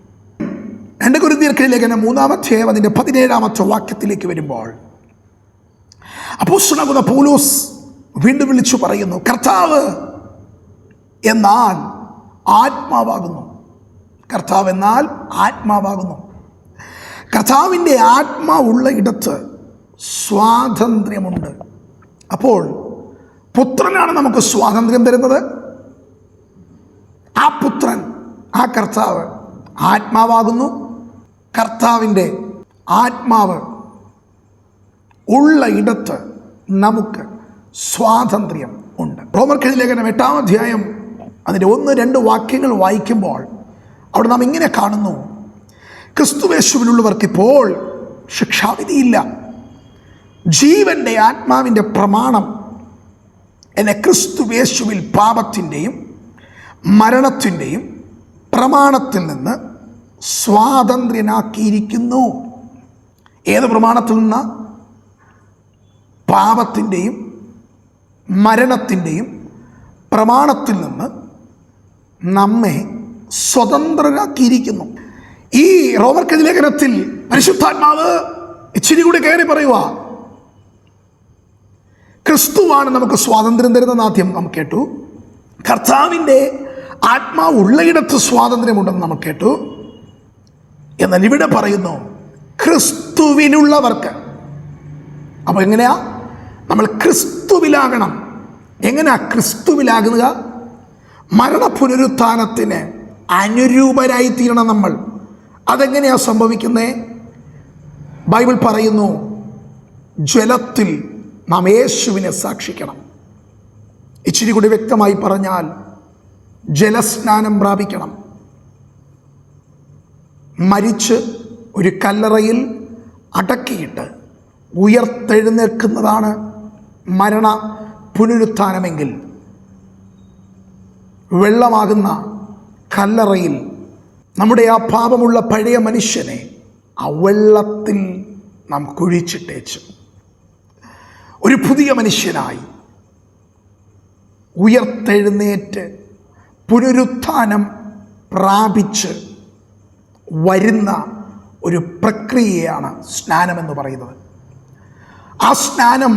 2 കൊരിന്ത്യർ ലേഖനം 3-ാം അധ്യായം അതിൻ്റെ 17-ാമത്തെ വാക്യത്തിലേക്ക് വരുമ്പോൾ അപ്പോസ്തലനാകുന്ന പൗലോസ് വീണ്ടും വിളിച്ചു പറയുന്നു: കർത്താവ് എന്നാൽ ആത്മാവാകുന്നു. കർത്താവ് എന്നാൽ ആത്മാവാകുന്നു. കർത്താവിൻ്റെ ആത്മാവുള്ള ഇടത്ത് സ്വാതന്ത്ര്യമുണ്ട്. അപ്പോൾ പുത്രനാണ് നമുക്ക് സ്വാതന്ത്ര്യം തരുന്നത്. ആ പുത്രൻ, ആ കർത്താവ് ആത്മാവാകുന്നു. കർത്താവിൻ്റെ ആത്മാവ് ഉള്ള ഇടത്ത് നമുക്ക് സ്വാതന്ത്ര്യം ഉണ്ട്. റോമർക്കെഴുതിയ ലേഖനം 8-ാം അധ്യായം അതിൻ്റെ 1-2 വാക്യങ്ങൾ വായിക്കുമ്പോൾ അവിടെ നാം ഇങ്ങനെ കാണുന്നു: ക്രിസ്തുവേശുവിലുള്ളവർക്ക് ഇപ്പോൾ ശിക്ഷാവിധിയില്ല. ജീവൻ്റെ ആത്മാവിൻ്റെ പ്രമാണം എന്നെ ക്രിസ്തുവേശുവിൽ പാപത്തിൻ്റെയും മരണത്തിൻ്റെയും പ്രമാണത്തിൽ നിന്ന് സ്വാതന്ത്ര്യനാക്കിയിരിക്കുന്നു. ഏത് പ്രമാണത്തിൽ നിന്ന്? പാപത്തിൻ്റെയും മരണത്തിൻ്റെയും പ്രമാണത്തിൽ നിന്ന് നമ്മെ സ്വതന്ത്രരാക്കിയിരിക്കുന്നു. ഈ റോമർക്കെഴുതിയ ലേഖനത്തിൽ പരിശുദ്ധാത്മാവ് ഇച്ചിരി കൂടി കയറി പറയുക, ക്രിസ്തുവാണ് നമുക്ക് സ്വാതന്ത്ര്യം തരുന്നതെന്ന് ആദ്യം നാം കേട്ടു. കർത്താവിൻ്റെ ആത്മാവ് ഉള്ളയിടത്ത് സ്വാതന്ത്ര്യമുണ്ടെന്ന് നമ്മൾ കേട്ടു. എന്നാൽ ഇവിടെ പറയുന്നു ക്രിസ്തുവിലുള്ളവർക്ക്. അപ്പോൾ എങ്ങനെയാ നമ്മൾ ക്രിസ്തുവിലാകണം? എങ്ങനെയാ ക്രിസ്തുവിലാകുക? മരണപുനരുത്ഥാനത്തിന് അനുരൂപരായി തീരണം നമ്മൾ. അതെങ്ങനെയാ സംഭവിക്കുന്നത്? ബൈബിൾ പറയുന്നു, ജലത്തിൽ നാം യേശുവിനെ സാക്ഷിക്കണം. ഇച്ചിരി കൂടി വ്യക്തമായി പറഞ്ഞാൽ ജലസ്നാനം പ്രാപിക്കണം. മരിച്ച് ഒരു കല്ലറയിൽ അടക്കിയിട്ട് ഉയർത്തെഴുന്നേൽക്കുന്നതാണ് മരണ പുനരുത്ഥാനമെങ്കിൽ വെള്ളമാകുന്ന കല്ലറയിൽ നമ്മുടെ ആ പാപമുള്ള പഴയ മനുഷ്യനെ ആ വെള്ളത്തിൽ നാം കുഴിച്ചിട്ടേച്ച് ഒരു പുതിയ മനുഷ്യനായി ഉയർത്തെഴുന്നേറ്റ് പുനരുത്ഥാനം പ്രാപിച്ച് വരുന്ന ഒരു പ്രക്രിയയാണ് സ്നാനമെന്ന് പറയുന്നത്. ആ സ്നാനം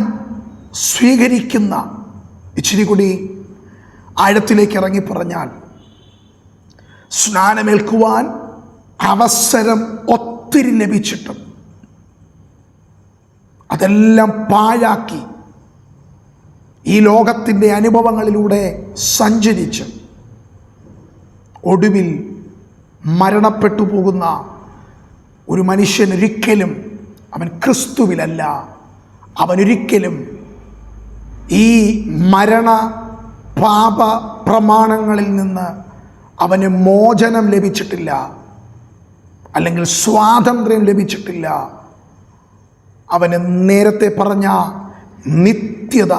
സ്വീകരിക്കുന്ന, ഇച്ചിരി കൂടി ആഴത്തിലേക്ക് ഇറങ്ങി പറഞ്ഞാൽ, സ്നാനമേൽക്കുവാൻ അവസരം ഒത്തിരി ലഭിച്ചിട്ടും അതെല്ലാം പാഴാക്കി ഈ ലോകത്തിൻ്റെ അനുഭവങ്ങളിലൂടെ സഞ്ചരിച്ച് ഒടുവിൽ മരണപ്പെട്ടു പോകുന്ന ഒരു മനുഷ്യനൊരിക്കലും അവൻ ക്രിസ്തുവിലല്ല. അവനൊരിക്കലും ഈ മരണ പാപ പ്രമാണങ്ങളിൽ നിന്ന് അവന് മോചനം ലഭിച്ചിട്ടില്ല, അല്ലെങ്കിൽ സ്വാതന്ത്ര്യം ലഭിച്ചിട്ടില്ല. അവന് നേരത്തെ പറഞ്ഞ നിത്യത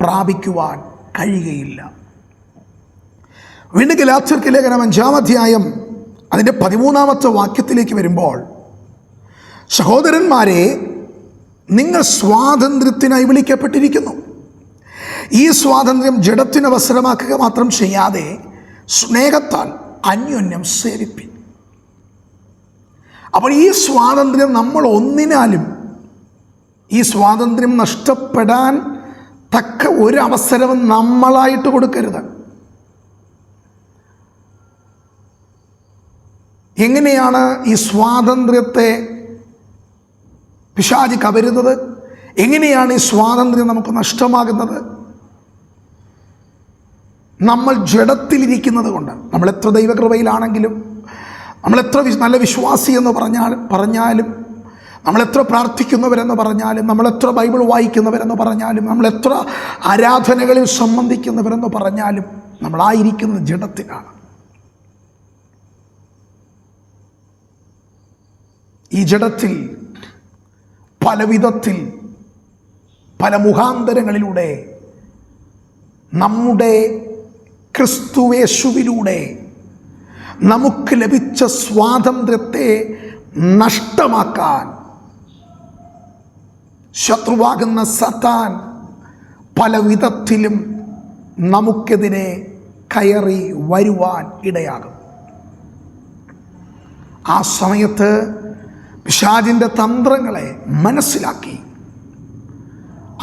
പ്രാപിക്കുവാൻ കഴിയുകയില്ല. വീണ്ടും ഗലാത്യർക്ക് ലേഖനം 5-ാം അധ്യായം അതിൻ്റെ 13-ാമത്തെ വാക്യത്തിലേക്ക് വരുമ്പോൾ, സഹോദരന്മാരെ, നിങ്ങൾ സ്വാതന്ത്ര്യത്തിനായി വിളിക്കപ്പെട്ടിരിക്കുന്നു. ഈ സ്വാതന്ത്ര്യം ജഡത്തിന് അവസരമാക്കുക മാത്രം ചെയ്യാതെ സ്നേഹത്താൽ അന്യോന്യം സേവിപ്പിൻ. അപ്പോൾ ഈ സ്വാതന്ത്ര്യം നമ്മൾ ഒന്നിനാലും ഈ സ്വാതന്ത്ര്യം നഷ്ടപ്പെടാൻ തക്ക ഒരു അവസരവും നമ്മളായിട്ട് കൊടുക്കരുത്. എങ്ങനെയാണ് ഈ സ്വാതന്ത്ര്യത്തെ പിശാച് കവരുന്നത്? എങ്ങനെയാണ് ഈ സ്വാതന്ത്ര്യം നമുക്ക് നഷ്ടമാകുന്നത്? നമ്മൾ ജഡത്തിലിരിക്കുന്നത് കൊണ്ട്. നമ്മൾ എത്ര ദൈവകൃപയിലാണെങ്കിലും, നമ്മളെത്ര നല്ല വിശ്വാസി എന്ന് പറഞ്ഞാലും, നമ്മളെത്ര പ്രാർത്ഥിക്കുന്നവരെന്ന് പറഞ്ഞാലും, നമ്മളെത്ര ബൈബിൾ വായിക്കുന്നവരെന്ന് പറഞ്ഞാലും, നമ്മളെത്ര ആരാധനകളിൽ സംബന്ധിക്കുന്നവരെന്ന് പറഞ്ഞാലും, നമ്മളായിരിക്കുന്ന ജഡത്തിലാണ്. ഈ ജഡത്തിൽ പല വിധത്തിൽ പല മുഖാന്തരങ്ങളിലൂടെ നമ്മുടെ ക്രിസ്തുയേശുവിലൂടെ നമുക്ക് ലഭിച്ച സ്വാതന്ത്ര്യത്തെ നഷ്ടമാക്കാൻ ശത്രുവാകുന്ന സത്താൻ പല വിധത്തിലും നമുക്കെതിരെ കയറി വരുവാൻ ഇടയാകും. ആ സമയത്ത് പിശാചിൻ്റെ തന്ത്രങ്ങളെ മനസ്സിലാക്കി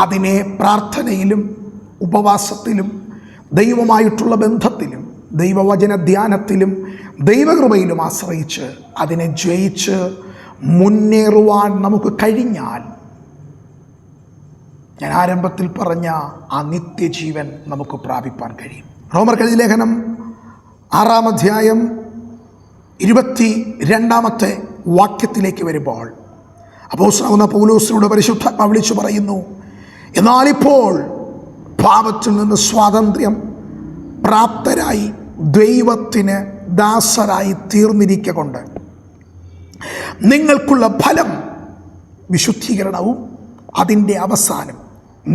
അതിനെ പ്രാർത്ഥനയിലും ഉപവാസത്തിലും ദൈവമായിട്ടുള്ള ബന്ധത്തിലും ദൈവവചന ധ്യാനത്തിലും ദൈവകൃപയിലും ആശ്രയിച്ച് അതിനെ ജയിച്ച് മുന്നേറുവാൻ നമുക്ക് കഴിഞ്ഞാൽ, ഞാൻ ആരംഭത്തിൽ പറഞ്ഞ ആ നിത്യജീവൻ നമുക്ക് പ്രാപിപ്പാൻ കഴിയും. റോമർക്കെഴുതിയ ലേഖനം 6-ാം അധ്യായം 22-ാമത്തെ വാക്യത്തിലേക്ക് വരുമ്പോൾ അപ്പോസ്തലനാകുന്ന പൗലോസിനോട് പരിശുദ്ധാത്മാവ് വിളിച്ചു പറയുന്നു, എന്നാലിപ്പോൾ പാപത്തിൽ നിന്ന് സ്വാതന്ത്ര്യം പ്രാപ്തരായി ദൈവത്തിന് ദാസരായി തീർന്നിരിക്കൊണ്ട് നിങ്ങൾക്കുള്ള ഫലം വിശുദ്ധീകരണവും അതിൻ്റെ അവസാനം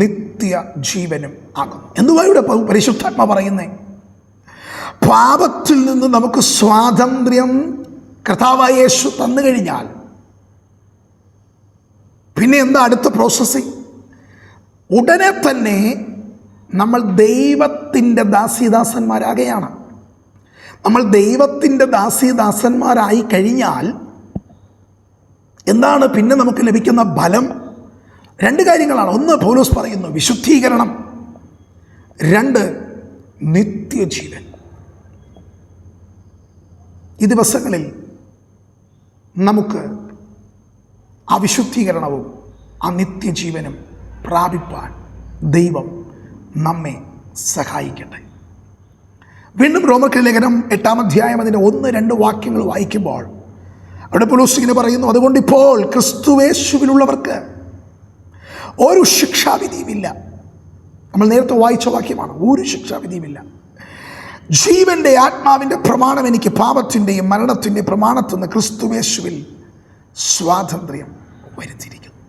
നിത്യജീവനും ആകുന്നു. എന്തുവാ ഇവിടെ പരിശുദ്ധാത്മാവ് പറയുന്നേ? പാപത്തിൽ നിന്ന് നമുക്ക് സ്വാതന്ത്ര്യം കർത്താവായ യേശു തന്നു കഴിഞ്ഞാൽ പിന്നെ എന്താ അടുത്ത പ്രോസസ്സിങ്? ഉടനെ തന്നെ നമ്മൾ ദൈവത്തിൻ്റെ ദാസീദാസന്മാരാകുകയാണ്. നമ്മൾ ദൈവത്തിൻ്റെ ദാസീദാസന്മാരായി കഴിഞ്ഞാൽ എന്താണ് പിന്നെ നമുക്ക് ലഭിക്കുന്ന ഫലം? 2 കാര്യങ്ങളാണ്. ഒന്ന്, പൗലോസ് പറയുന്നു വിശുദ്ധീകരണം. 2, നിത്യജീവൻ. ഈ ദിവസങ്ങളിൽ നമുക്ക് ആ വിശുദ്ധീകരണവും ആ നിത്യജീവനും പ്രാപിപ്പാൻ ദൈവം നമ്മെ സഹായിക്കട്ടെ. വീണ്ടും റോമർക്കെഴുതിയ ലേഖനം 8-ാം അധ്യായം അതിൻ്റെ 1-2 വാക്യങ്ങൾ വായിക്കുമ്പോൾ അവിടെ പൗലോസ് ഇങ്ങനെ പറയുന്നു, അതുകൊണ്ട് ഇപ്പോൾ ക്രിസ്തുയേശുവിലുള്ളവർക്ക് ഒരു ശിക്ഷാവിധിയുമില്ല. നമ്മൾ നേരത്തെ വായിച്ച വാക്യമാണ്, ഒരു ശിക്ഷാവിധിയുമില്ല. ജീവൻ്റെ ആത്മാവിൻ്റെ പ്രമാണം എനിക്ക് പാപത്തിൻ്റെയും മരണത്തിൻ്റെയും പ്രമാണത്തിൽ നിന്ന് ക്രിസ്തുയേശുവിൽ സ്വാതന്ത്ര്യം വരുത്തിയിരിക്കുന്നു.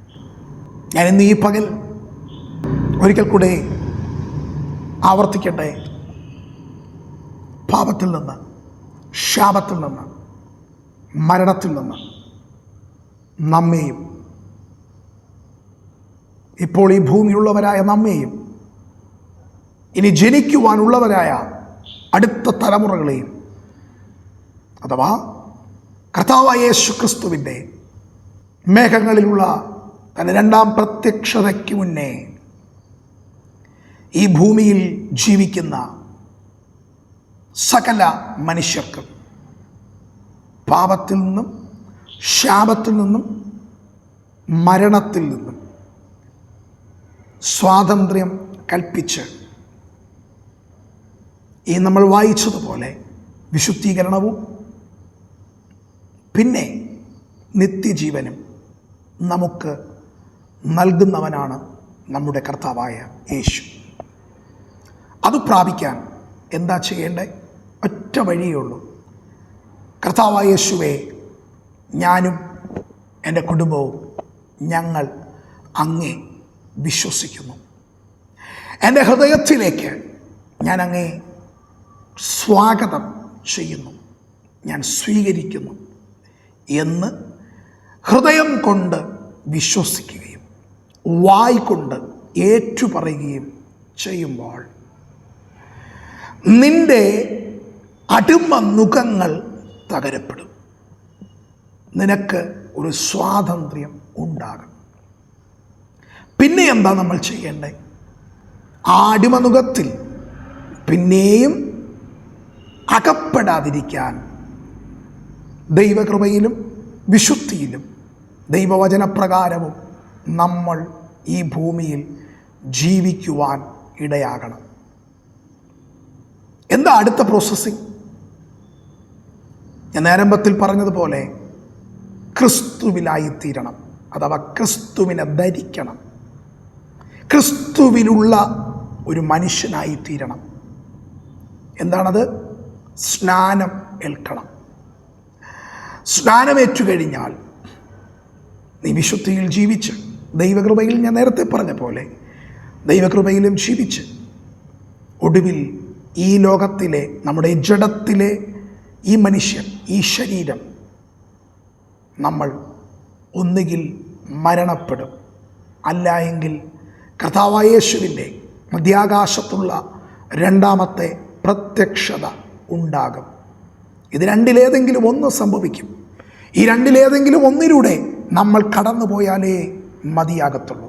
ഞാൻ ഇന്ന് ഈ പകൽ ഒരിക്കൽ കൂടെ ആവർത്തിക്കട്ടെ. പാപത്തിൽ നിന്ന്, ശാപത്തിൽ നിന്ന്, മരണത്തിൽ നിന്ന് നമ്മെയും ഇപ്പോൾ ഈ ഭൂമിയിലുള്ളവരായ നമ്മെയും ഇനി ജനിക്കുവാനുള്ളവരായ അടുത്ത തലമുറകളെയും, അഥവാ കർത്താവായ യേശുക്രിസ്തുവിൻ്റെ മേഘങ്ങളിലുള്ള തൻ്റെ രണ്ടാം പ്രത്യക്ഷതയ്ക്ക് മുന്നേ ഈ ഭൂമിയിൽ ജീവിക്കുന്ന സകല മനുഷ്യർക്കും പാപത്തിൽ നിന്നും, ശാപത്തിൽ നിന്നും, മരണത്തിൽ നിന്നും സ്വാതന്ത്ര്യം കൽപ്പിച്ച് ഈ നമ്മൾ വായിച്ചതുപോലെ വിശുദ്ധീകരണവും പിന്നെ നിത്യജീവനും നമുക്ക് നൽകുന്നവനാണ് നമ്മുടെ കർത്താവായ യേശു. അത് പ്രാപിക്കാൻ എന്താ ചെയ്യേണ്ടത്? ഒറ്റ വഴിയേ ഉള്ളൂ. കർത്താവായ യേശുവേ, ഞാനും എൻ്റെ കുടുംബവും ഞങ്ങൾ അങ്ങേ വിശ്വസിക്കുന്നു. എൻ്റെ ഹൃദയത്തിലേക്ക് ഞാൻ അങ്ങേ സ്വാഗതം ചെയ്യുന്നു, ഞാൻ സ്വീകരിക്കുന്നു എന്ന് ഹൃദയം കൊണ്ട് വിശ്വസിക്കുകയും വായ് കൊണ്ട് ഏറ്റുപറയുകയും ചെയ്യുമ്പോൾ നിന്റെ അടിമ നുഖങ്ങൾ തകരപ്പെടും. നിനക്ക് ഒരു സ്വാതന്ത്ര്യം ഉണ്ടാകും. പിന്നെ എന്താ നമ്മൾ ചെയ്യേണ്ടത്? ആ അടിമനുഖത്തിൽ പിന്നെയും അകപ്പെടാതിരിക്കാൻ ദൈവകൃപയിലും വിശുദ്ധിയിലും ദൈവവചനപ്രകാരവും നമ്മൾ ഈ ഭൂമിയിൽ ജീവിക്കുവാൻ ഇടയാകണം. എന്താ അടുത്ത പ്രോസസ്സിങ്? ഞാൻ ആരംഭത്തിൽ പറഞ്ഞതുപോലെ ക്രിസ്തുവിലായിത്തീരണം, അഥവാ ക്രിസ്തുവിനെ ധരിക്കണം. ക്രിസ്തുവിലുള്ള ഒരു മനുഷ്യനായിത്തീരണം. എന്താണത്? സ്നാനം ഏൽക്കണം. സ്നാനമേറ്റു കഴിഞ്ഞാൽ നീ വിശുദ്ധിയിൽ ജീവിച്ച്, ദൈവകൃപയിൽ ഞാൻ നേരത്തെ പറഞ്ഞ പോലെ ദൈവകൃപയിലും ജീവിച്ച്, ഒടുവിൽ ഈ ലോകത്തിലെ നമ്മുടെ ജഡത്തിലെ ഈ മനുഷ്യൻ, ഈ ശരീരം നമ്മൾ ഒന്നുകിൽ മരണപ്പെടും, അല്ല എങ്കിൽ കർത്താവായ യേശുവിൻ്റെ മധ്യാകാശത്തുള്ള രണ്ടാമത്തെ പ്രത്യക്ഷത ഉണ്ടാകും. ഇത് രണ്ടിലേതെങ്കിലും ഒന്ന് സംഭവിക്കും. ഈ രണ്ടിലേതെങ്കിലും ഒന്നിലൂടെ നമ്മൾ കടന്നു പോയാലേ മതിയാകത്തുള്ളൂ.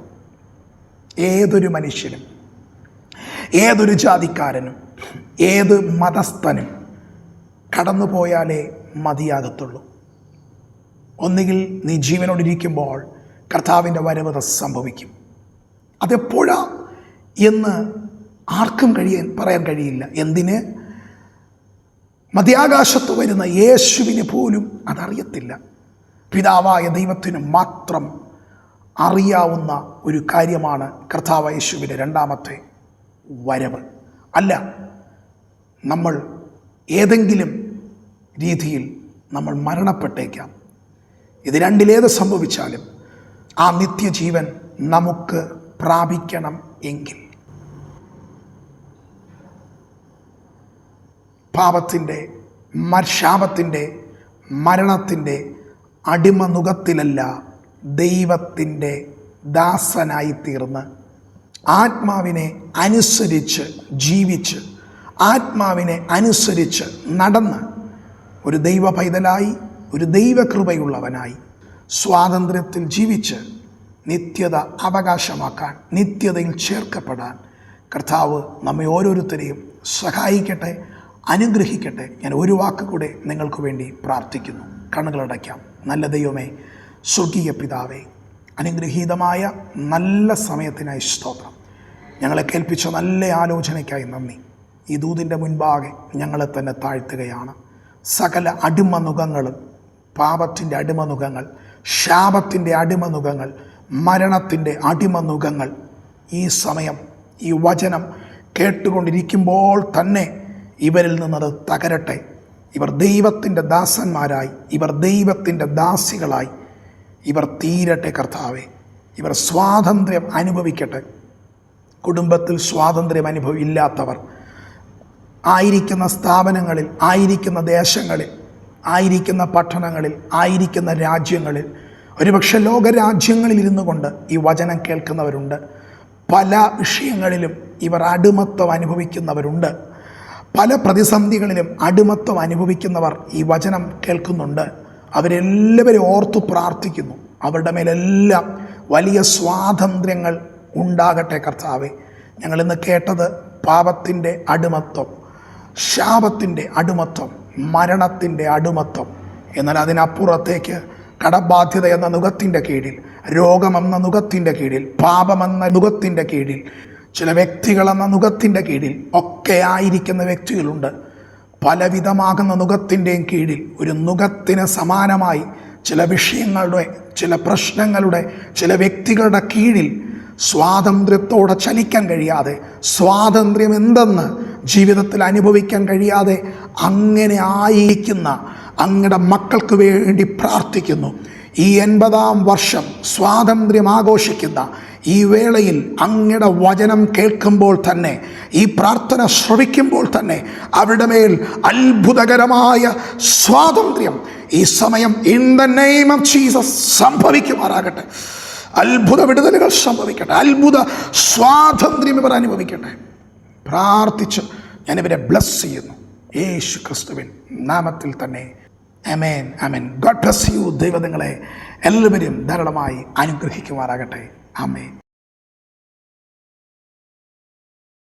ഏതൊരു മനുഷ്യനും, ഏതൊരു ജാതിക്കാരനും, ഏത് മതസ്ഥനും കടന്നു പോയാലേ മതിയാകത്തുള്ളൂ. ഒന്നുകിൽ നീ ജീവനോടിരിക്കുമ്പോൾ കർത്താവിൻ്റെ വരവ് സംഭവിക്കും. അതെപ്പോഴാ എന്ന് ആർക്കും പറയാൻ കഴിയില്ല. എന്തിന്? മധ്യാകാശത്ത് വരുന്ന യേശുവിന് പോലും അതറിയത്തില്ല. പിതാവായ ദൈവത്തിന് മാത്രം അറിയാവുന്ന ഒരു കാര്യമാണ് കർത്താവായ യേശുവിൻ്റെ രണ്ടാമത്തെ വരവ്. അല്ല, നമ്മൾ ഏതെങ്കിലും രീതിയിൽ നമ്മൾ മരണപ്പെട്ടേക്കാം. ഇത് രണ്ടിലേത് സംഭവിച്ചാലും ആ നിത്യജീവൻ നമുക്ക് പ്രാപിക്കണം എങ്കിൽ പാപത്തിൻ്റെ, ശാപത്തിൻ്റെ, മരണത്തിൻ്റെ അടിമനുഖത്തിലല്ല, ദൈവത്തിൻ്റെ ദാസനായിത്തീർന്ന് ആത്മാവിനെ അനുസരിച്ച് ജീവിച്ച്, ആത്മാവിനെ അനുസരിച്ച് നടന്ന് ഒരു ദൈവ പൈതലായി, ഒരു ദൈവകൃപയുള്ളവനായി സ്വാതന്ത്ര്യത്തിൽ ജീവിച്ച് നിത്യത അവകാശമാക്കാൻ, നിത്യതയിൽ ചേർക്കപ്പെടാൻ കർത്താവ് നമ്മെ ഓരോരുത്തരെയും സഹായിക്കട്ടെ, അനുഗ്രഹിക്കട്ടെ. ഞാൻ ഒരു വാക്ക് കൂടെ നിങ്ങൾക്ക് വേണ്ടി പ്രാർത്ഥിക്കുന്നു. കണ്ണുകളടയ്ക്കാം. നല്ല ദൈവമേ, സ്വർഗീയ പിതാവേ, അനുഗ്രഹീതമായ നല്ല സമയത്തിനായി സ്തോത്രം. ഞങ്ങളെ കേൾപ്പിച്ച നല്ല ആലോചനയ്ക്കായി നന്ദി. ഈ ദൂതിൻ്റെ മുൻപാകെ ഞങ്ങളെ തന്നെ താഴ്ത്തുകയാണ്. സകല അടിമനുഖങ്ങളും, പാപത്തിൻ്റെ അടിമനുഖങ്ങൾ, ശാപത്തിൻ്റെ അടിമനുഖങ്ങൾ, മരണത്തിൻ്റെ അടിമനുഖങ്ങൾ ഈ സമയം ഈ വചനം കേട്ടുകൊണ്ടിരിക്കുമ്പോൾ തന്നെ ഇവരിൽ നിന്നത് തകരട്ടെ. ഇവർ ദൈവത്തിൻ്റെ ദാസന്മാരായി, ഇവർ ദൈവത്തിൻ്റെ ദാസികളായി ഇവർ തീരട്ടെ കർത്താവേ. ഇവർ സ്വാതന്ത്ര്യം അനുഭവിക്കട്ടെ. കുടുംബത്തിൽ സ്വാതന്ത്ര്യം ഇല്ലാത്തവർ ആയിരിക്കുന്ന സ്ഥാപനങ്ങളിൽ, ആയിരിക്കുന്ന ദേശങ്ങളിൽ, ആയിരിക്കുന്ന പട്ടണങ്ങളിൽ, ആയിരിക്കുന്ന രാജ്യങ്ങളിൽ, ഒരുപക്ഷെ ലോകരാജ്യങ്ങളിൽ ഇരുന്നു കൊണ്ട് ഈ വചനം കേൾക്കുന്നവരുണ്ട്. പല വിഷയങ്ങളിലും ഇവർ അടിമത്വം അനുഭവിക്കുന്നവരുണ്ട്. പല പ്രതിസന്ധികളിലും അടിമത്വം അനുഭവിക്കുന്നവർ ഈ വചനം കേൾക്കുന്നുണ്ട്. അവരെല്ലാവരും ഓർത്തു പ്രാർത്ഥിക്കുന്നു. അവരുടെ മേലെല്ലാം വലിയ സ്വാതന്ത്ര്യങ്ങൾ ഉണ്ടാകട്ടെ കർത്താവേ. ഞങ്ങളിന്ന് കേട്ടത് പാപത്തിൻ്റെ അടിമത്വം, ശാപത്തിൻ്റെ അടിമത്വം, മരണത്തിൻ്റെ അടിമത്വം. എന്നാൽ അതിനപ്പുറത്തേക്ക് കടബാധ്യത എന്ന നുകത്തിൻ്റെ കീഴിൽ, രോഗമെന്ന നുകത്തിൻ്റെ കീഴിൽ, പാപമെന്ന നുകത്തിൻ്റെ കീഴിൽ, ചില വ്യക്തികളെന്ന നുകത്തിൻ്റെ കീഴിൽ ഒക്കെ ആയിരിക്കുന്ന വ്യക്തികളുണ്ട്. പലവിധമാകുന്ന നുകത്തിൻ്റെയും കീഴിൽ ഒരു നുകത്തിന് സമാനമായി ചില വിഷയങ്ങളുടെ, ചില പ്രശ്നങ്ങളുടെ, ചില വ്യക്തികളുടെ കീഴിൽ സ്വാതന്ത്ര്യത്തോടെ ചലിക്കാൻ കഴിയാതെ, സ്വാതന്ത്ര്യം എന്തെന്ന് ജീവിതത്തിൽ അനുഭവിക്കാൻ കഴിയാതെ അങ്ങനെ ആയിരിക്കുന്ന അങ്ങയുടെ മക്കൾക്ക് വേണ്ടി പ്രാർത്ഥിക്കുന്നു. ഈ 80-ാം വർഷം സ്വാതന്ത്ര്യം ആഘോഷിക്കുന്ന ഈ വേളയിൽ അങ്ങയുടെ വചനം കേൾക്കുമ്പോൾ തന്നെ, ഈ പ്രാർത്ഥന ശ്രവിക്കുമ്പോൾ തന്നെ അവരുടെ മേൽ അത്ഭുതകരമായ സ്വാതന്ത്ര്യം ഈ സമയം in the name of Jesus സംഭവിക്കുമാറാകട്ടെ. അത്ഭുത വിടുതലുകൾ സംഭവിക്കട്ടെ. അത്ഭുത സ്വാതന്ത്ര്യം ഇവർ അനുഭവിക്കട്ടെ. പ്രാർത്ഥിച്ച് ഞാനിവരെ ബ്ലസ് ചെയ്യുന്നു യേശു ക്രിസ്തുവിൻ നാമത്തിൽ തന്നെ. ആമേൻ, ആമേൻ. God bless you. ദൈവം നിങ്ങളെ എല്ലാവരും ധാരാളമായി അനുഗ്രഹിക്കുമാറാകട്ടെ. ആമേൻ.